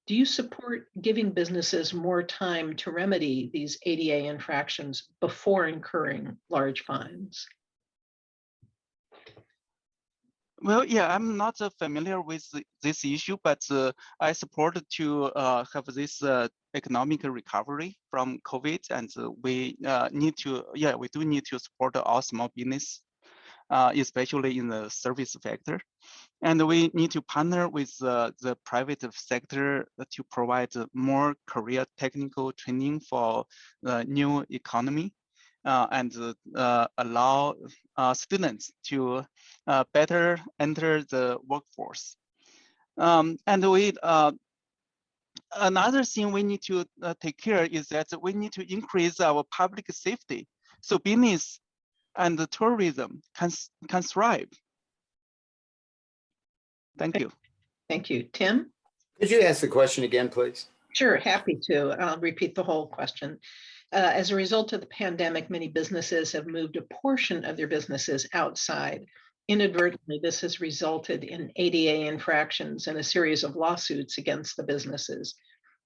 Do you support giving businesses more time to remedy these ADA infractions before incurring large fines? Well, yeah, I'm not familiar with this issue, but I support to have this economic recovery from COVID, and we need to, yeah, we do need to support all small business, especially in the service sector. And we need to partner with the private sector to provide more career technical training for the new economy. And allow students to better enter the workforce. And we another thing we need to take care is that we need to increase our public safety, so business and the tourism can thrive. Thank you. Thank you. Tim? Could you ask the question again, please? Sure, happy to. I'll repeat the whole question. As a result of the pandemic, many businesses have moved a portion of their businesses outside. Inadvertently, this has resulted in ADA infractions and a series of lawsuits against the businesses.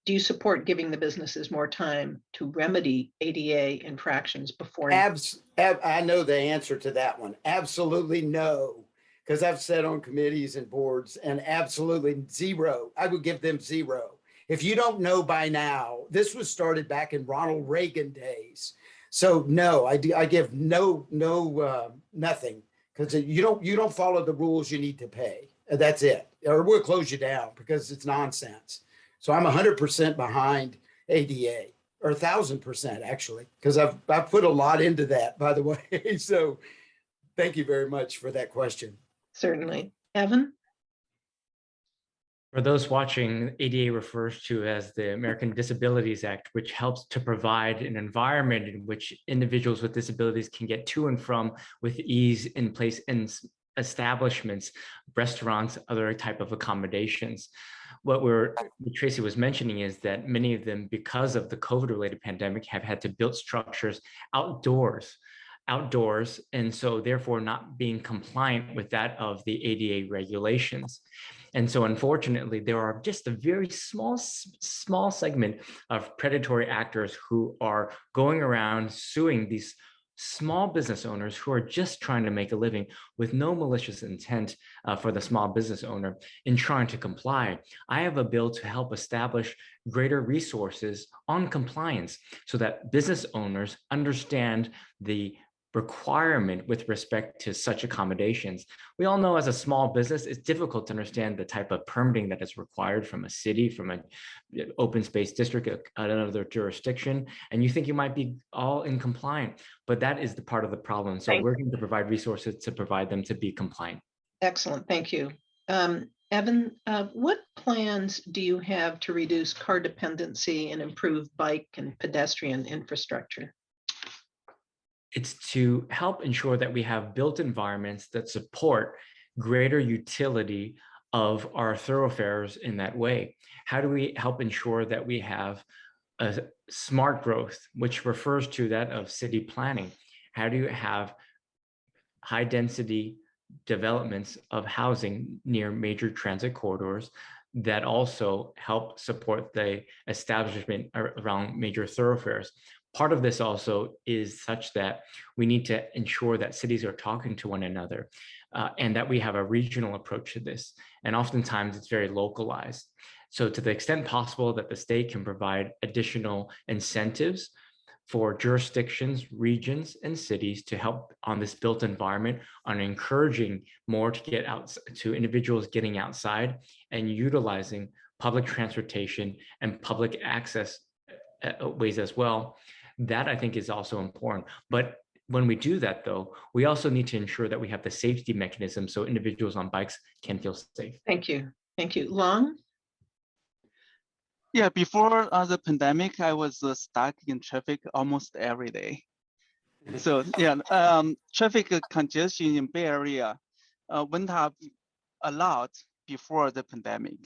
Do you support giving the businesses more time to remedy ADA infractions before? I know the answer to that one. Absolutely no, because I've sat on committees and boards, and absolutely zero. I would give them zero. If you don't know by now, this was started back in Ronald Reagan days. So no, I give nothing, because you don't follow the rules, you need to pay. That's it, or we'll close you down because it's nonsense. So I'm 100% behind ADA, or 1,000% actually, because I've put a lot into that, by the way. So thank you very much for that question. Certainly. Evan? For those watching, ADA refers to as the American Disabilities Act, which helps to provide an environment in which individuals with disabilities can get to and from with ease in place in establishments, restaurants, other type of accommodations. What Tracy was mentioning is that many of them, because of the COVID-related pandemic, have had to build structures outdoors, and so therefore not being compliant with that of the ADA regulations. And so unfortunately, there are just a very small segment of predatory actors who are going around suing these small business owners who are just trying to make a living with no malicious intent for the small business owner in trying to comply. I have a bill to help establish greater resources on compliance so that business owners understand the requirement with respect to such accommodations. We all know as a small business, it's difficult to understand the type of permitting that is required from a city, from an open space district, another jurisdiction, and you think you might be all in compliant, but that is the part of the problem. So we're going to provide resources to provide them to be compliant. Excellent, thank you. Evan, what plans do you have to reduce car dependency and improve bike and pedestrian infrastructure? It's to help ensure that we have built environments that support greater utility of our thoroughfares in that way. How do we help ensure that we have a smart growth, which refers to that of city planning? How do you have high density developments of housing near major transit corridors that also help support the establishment around major thoroughfares? Part of this also is such that we need to ensure that cities are talking to one another and that we have a regional approach to this. And oftentimes it's very localized. So to the extent possible that the state can provide additional incentives for jurisdictions, regions, and cities to help on this built environment, on encouraging more to get out, to individuals getting outside and utilizing public transportation and public access ways as well. That I think is also important. But when we do that, though, we also need to ensure that we have the safety mechanism so individuals on bikes can feel safe. Thank you. Thank you. Long? Yeah, before the pandemic, I was stuck in traffic almost every day. So yeah, traffic congestion in Bay Area went up a lot before the pandemic.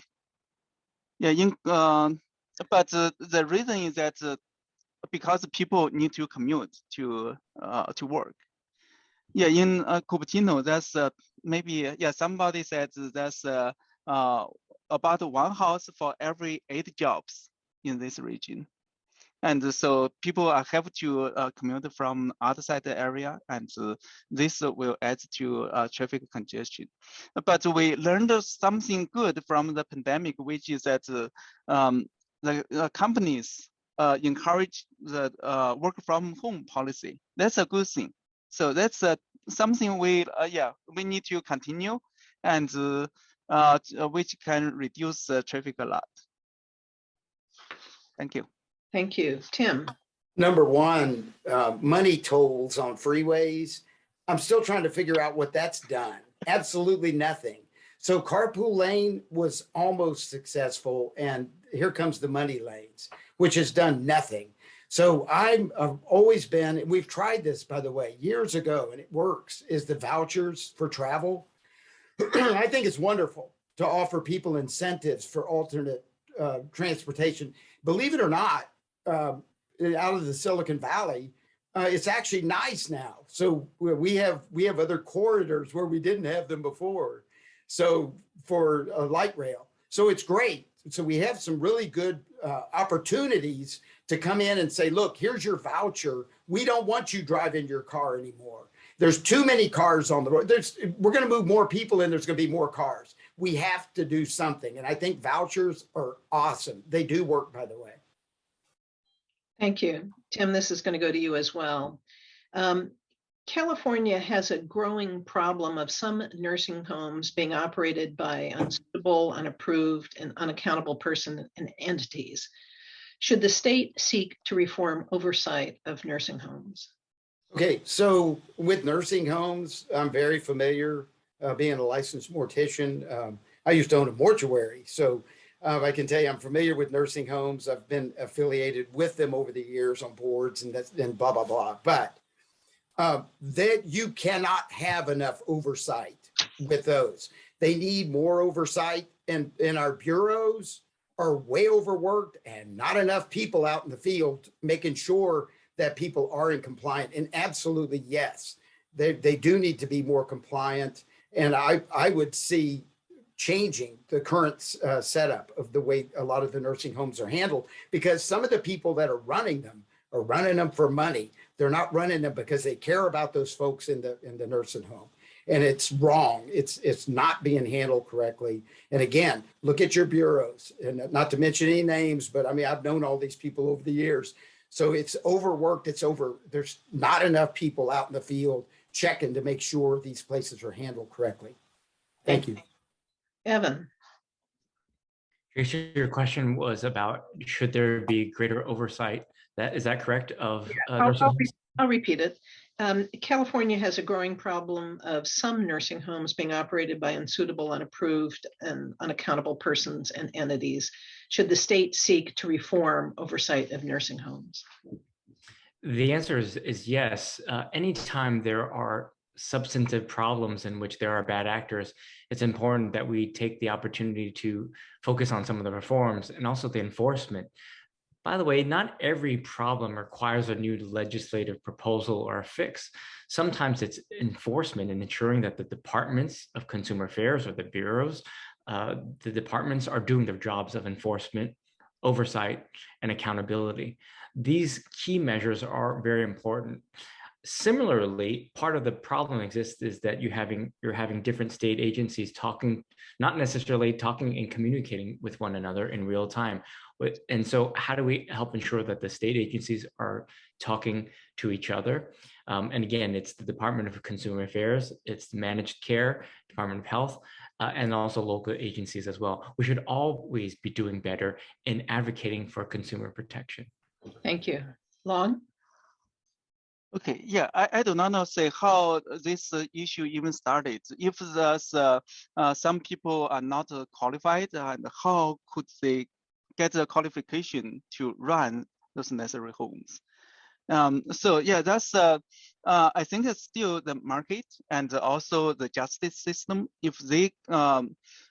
Yeah, but the reason is that because people need to commute to work. Yeah, in Cupertino, that's maybe, yeah, somebody said that's about one house for every 8 jobs in this region. And so people have to commute from other side of the area, and this will add to traffic congestion. But we learned something good from the pandemic, which is that the companies encourage the work from home policy. That's a good thing. So that's something we need to continue, and which can reduce traffic a lot. Thank you. Thank you. Tim. Number one, money tolls on freeways. I'm still trying to figure out what that's done. Absolutely nothing. So carpool lane was almost successful, and here comes the money lanes, which has done nothing. So I've always been, and we've tried this, by the way, years ago, and it works, is the vouchers for travel. I think it's wonderful to offer people incentives for alternate transportation. Believe it or not, out of the Silicon Valley, it's actually nice now. So we have other corridors where we didn't have them before. So for light rail, so it's great. So we have some really good opportunities to come in and say, look, here's your voucher. We don't want you driving your car anymore. There's too many cars on the road. We're going to move more people in. There's going to be more cars. We have to do something. And I think vouchers are awesome. They do work, by the way. Thank you. Tim, this is going to go to you as well. California has a growing problem of some nursing homes being operated by unsuitable, unapproved, and unaccountable persons and entities. Should the state seek to reform oversight of nursing homes? Okay, so with nursing homes, I'm very familiar being a licensed mortician. I used to own a mortuary, so I can tell you I'm familiar with nursing homes. I've been affiliated with them over the years on boards and blah, blah, blah. But that you cannot have enough oversight with those. They need more oversight, and our bureaus are way overworked and not enough people out in the field making sure that people are in compliant. And absolutely, yes, they do need to be more compliant. And I would see changing the current setup of the way a lot of the nursing homes are handled, because some of the people that are running them for money. They're not running them because they care about those folks in the nursing home. And it's wrong. It's not being handled correctly. And again, look at your bureaus, and not to mention any names, but I mean, I've known all these people over the years. So it's overworked. There's not enough people out in the field checking to make sure these places are handled correctly. Thank you. Evan. Tracy, your question was about should there be greater oversight? Is that correct? I'll repeat it. California has a growing problem of some nursing homes being operated by unsuitable, unapproved, and unaccountable persons and entities. Should the state seek to reform oversight of nursing homes? The answer is yes. Anytime there are substantive problems in which there are bad actors, it's important that we take the opportunity to focus on some of the reforms and also the enforcement. By the way, not every problem requires a new legislative proposal or a fix. Sometimes it's enforcement and ensuring that the departments of consumer affairs or the bureaus, the departments are doing their jobs of enforcement, oversight, and accountability. These key measures are very important. Similarly, part of the problem exists is that you're having different state agencies talking, not necessarily talking and communicating with one another in real time. And so how do we help ensure that the state agencies are talking to each other? And again, it's the Department of Consumer Affairs, it's the Managed Care, Department of Health, and also local agencies as well. We should always be doing better in advocating for consumer protection. Thank you. Long? Okay, yeah, I do not know say how this issue even started. If there's some people are not qualified, and how could they get the qualification to run those necessary homes? So yeah, that's I think it's still the market and also the justice system. If they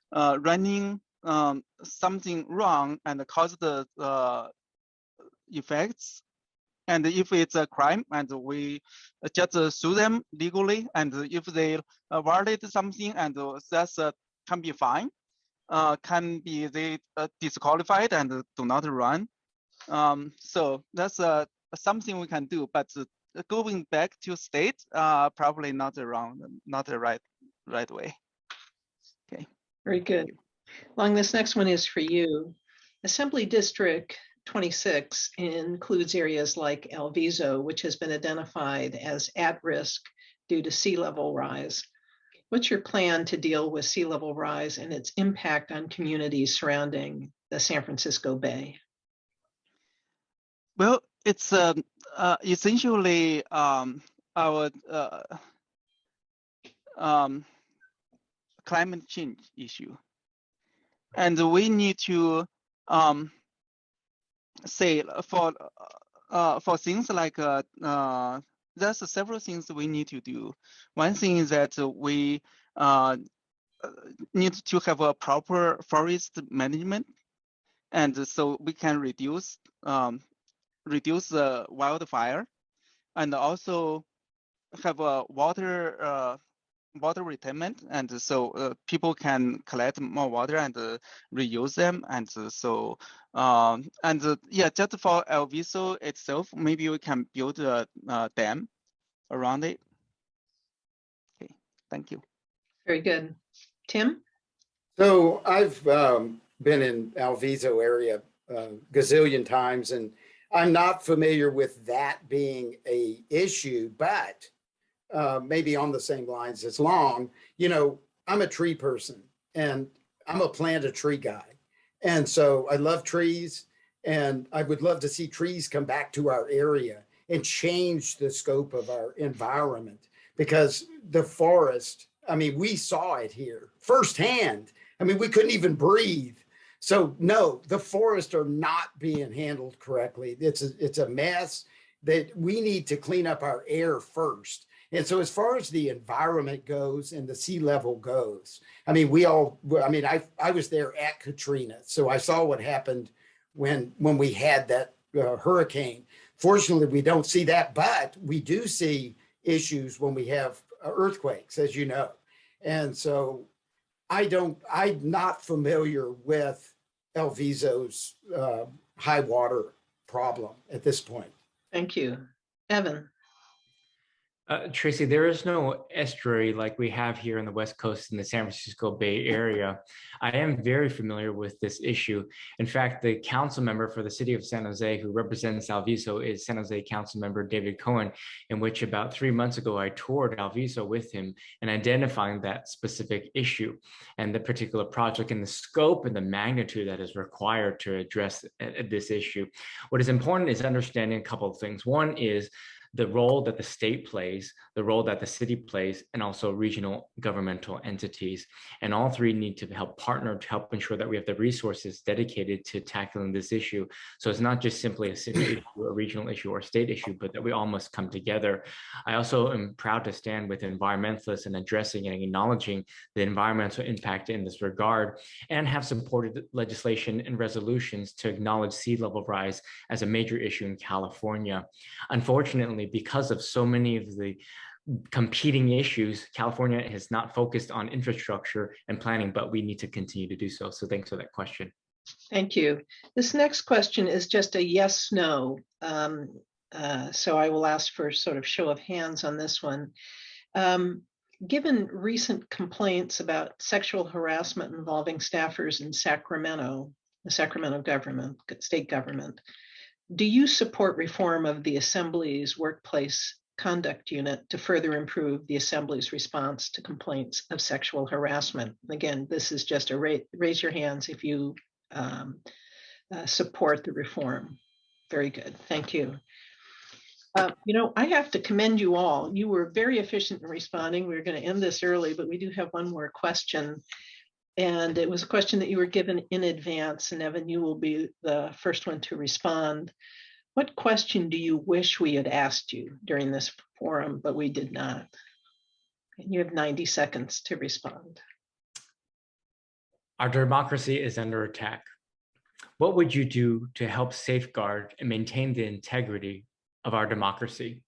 running something wrong and cause the effects, and if it's a crime, and we just sue them legally, and if they violate something, and that's can be fine, can be they disqualified and do not run. So that's something we can do, but going back to state, probably not the right way. Okay. Very good. Long, this next one is for you. Assembly District 26 includes areas like Alviso, which has been identified as at risk due to sea level rise. What's your plan to deal with sea level rise and its impact on communities surrounding the San Francisco Bay? Well, it's essentially our climate change issue, and we need to say for things like there's several things we need to do. One thing is that we need to have a proper forest management, and so we can reduce the wildfire, and also have a water retirement, and so people can collect more water and reuse them, and so yeah, just for Alviso itself, maybe we can build a dam around it. Okay, thank you. Very good. Tim? So I've been in Alviso area a gazillion times, and I'm not familiar with that being a issue, but maybe on the same lines as Long, you know, I'm a tree person and I'm a plant a tree guy. And so I love trees, and I would love to see trees come back to our area and change the scope of our environment, because the forest, I mean, we saw it here firsthand. I mean, we couldn't even breathe. So no, the forests are not being handled correctly. It's a mess that we need to clean up our air first. And so as far as the environment goes and the sea level goes, I mean, I was there at Katrina, so I saw what happened when we had that hurricane. Fortunately, we don't see that, but we do see issues when we have earthquakes, as you know. And so I'm not familiar with Alviso's high water problem at this point. Thank you. Evan? Tracy, there is no estuary like we have here on the West Coast in the San Francisco Bay Area. I am very familiar with this issue. In fact, the council member for the city of San Jose who represents Alviso is San Jose council member David Cohen, in which about 3 months ago, I toured Alviso with him and identifying that specific issue and the particular project and the scope and the magnitude that is required to address this issue. What is important is understanding a couple of things. One is the role that the state plays, the role that the city plays, and also regional governmental entities. And all three need to help partner to help ensure that we have the resources dedicated to tackling this issue. So it's not just simply a city issue, a regional issue, or a state issue, but that we all must come together. I also am proud to stand with environmentalists in addressing and acknowledging the environmental impact in this regard, and have supported legislation and resolutions to acknowledge sea level rise as a major issue in California. Unfortunately, because of so many of the competing issues, California has not focused on infrastructure and planning, but we need to continue to do so. So thanks for that question. Thank you. This next question is just a yes, no. So I will ask for sort of show of hands on this one. Given recent complaints about sexual harassment involving staffers in Sacramento, the Sacramento government, state government, do you support reform of the Assembly's workplace conduct unit to further improve the Assembly's response to complaints of sexual harassment? Again, this is just a raise your hands if you support the reform. Very good, thank you. You know, I have to commend you all. You were very efficient in responding. We were going to end this early, but we do have one more question. And it was a question that you were given in advance, and Evan, you will be the first one to respond. What question do you wish we had asked you during this forum, but we did not? And you have 90 seconds to respond. Our democracy is under attack. What would you do to help safeguard and maintain the integrity of our democracy?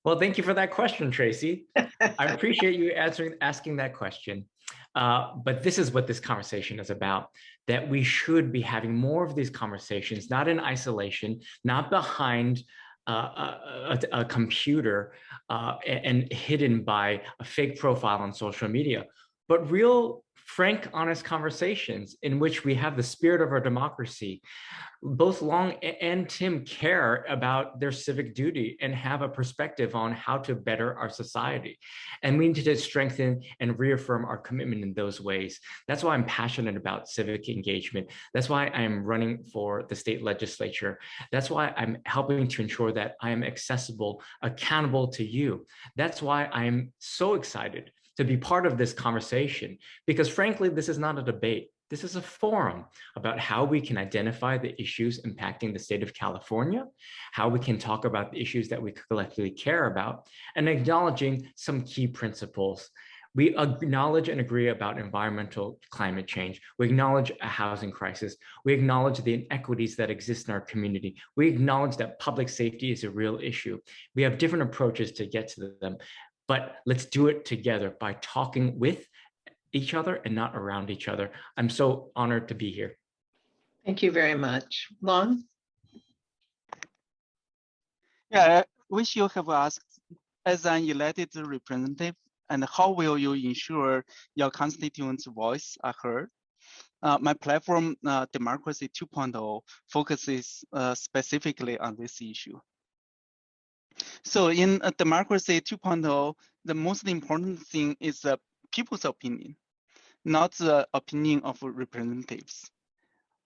Well, thank you for that question, Tracy. I appreciate you asking that question. But this is what this conversation is about, that we should be having more of these conversations, not in isolation, not behind a computer and hidden by a fake profile on social media, but real, frank, honest conversations in which we have the spirit of our democracy. Both Long and Tim care about their civic duty and have a perspective on how to better our society. And we need to strengthen and reaffirm our commitment in those ways. That's why I'm passionate about civic engagement. That's why I'm running for the state legislature. That's why I'm helping to ensure that I am accessible, accountable to you. That's why I'm so excited to be part of this conversation, because frankly, this is not a debate. This is a forum about how we can identify the issues impacting the state of California, how we can talk about the issues that we collectively care about, and acknowledging some key principles. We acknowledge and agree about environmental climate change. We acknowledge a housing crisis. We acknowledge the inequities that exist in our community. We acknowledge that public safety is a real issue. We have different approaches to get to them, but let's do it together by talking with each other and not around each other. I'm so honored to be here. Thank you very much. Long? Yeah, we should have asked, as an elected representative, and how will you ensure your constituents' voice are heard? My platform, Democracy 2.0, focuses specifically on this issue. So in Democracy 2.0, the most important thing is the people's opinion, not the opinion of representatives.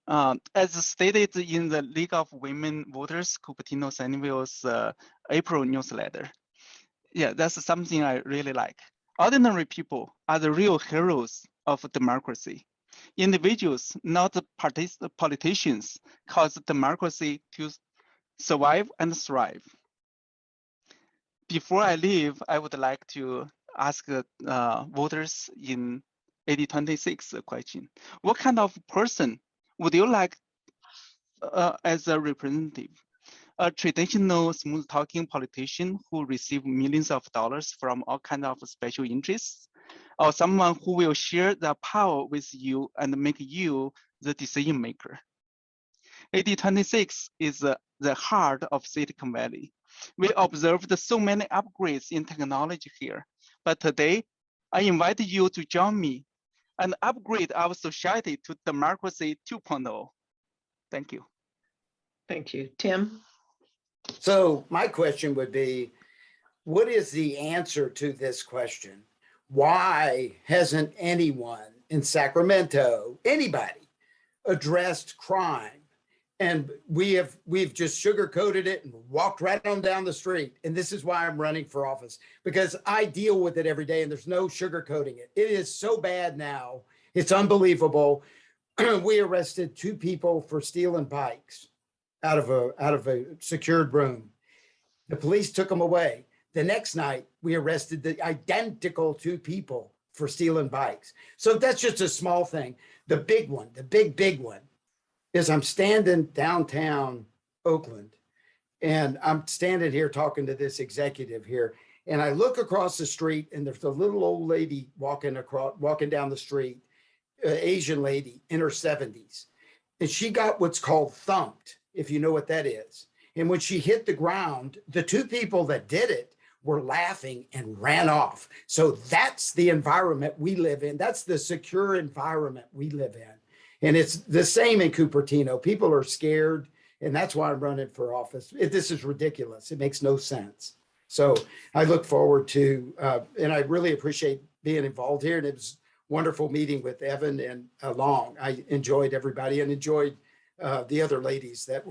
As stated in the League of Women Voters Cupertino-Sunnyvale's April newsletter, yeah, that's something I really like. Ordinary people are the real heroes of democracy. Individuals, not politicians, cause democracy to survive and thrive. Before I leave, I would like to ask voters in 8026 question. What kind of person would you like as a representative? A traditional smooth-talking politician who receives millions of dollars from all kinds of special interests? Or someone who will share the power with you and make you the decision maker? 8026 is the heart of Silicon Valley. We observed so many upgrades in technology here, but today I invite you to join me and upgrade our society to Democracy 2.0. Thank you. Thank you. Tim? So my question would be, what is the answer to this question? Why hasn't anyone in Sacramento, anybody, addressed crime? And we've just sugarcoated it and walked right on down the street. And this is why I'm running for office, because I deal with it every day and there's no sugarcoating it. It is so bad now. It's unbelievable. We arrested 2 people for stealing bikes out of a secured room. The police took them away. The next night, we arrested the identical 2 people for stealing bikes. So that's just a small thing. The big one, the big one, is I'm standing downtown Oakland, and I'm standing here talking to this executive here, and I look across the street, and there's a little old lady walking down the street, Asian lady in her 70s, and she got what's called thumped, if you know what that is. And when she hit the ground, the 2 people that did it were laughing and ran off. So that's the environment we live in. That's the secure environment we live in. And it's the same in Cupertino. People are scared, and that's why I'm running for office. This is ridiculous. It makes no sense. So I look forward to, and I really appreciate being involved here. And it was wonderful meeting with Evan and Long. I enjoyed everybody and enjoyed the other ladies that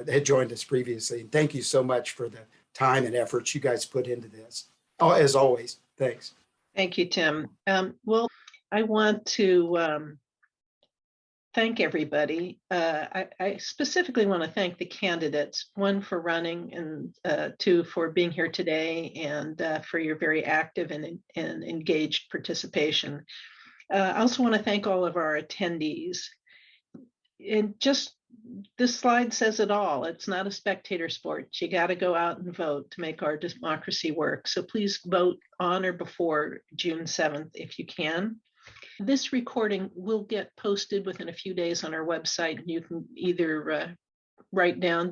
had joined us previously. And thank you so much for the time and efforts you guys put into this. Oh, as always, thanks. Thank you, Tim. Well, I want to thank everybody. I specifically want to thank the candidates, 1 for running and 2 for being here today and for your very active and engaged participation. I also want to thank all of our attendees. And just this slide says it all. It's not a spectator sport. You got to go out and vote to make our democracy work. So please vote on or before June 7th if you can. This recording will get posted within a few days on our website. You can either write down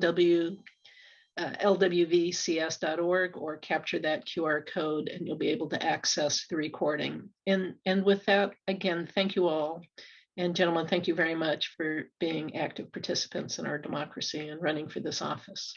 lwvcs.org or capture that QR code, and you'll be able to access the recording. And with that, again, thank you all. And gentlemen, thank you very much for being active participants in our democracy and running for this office.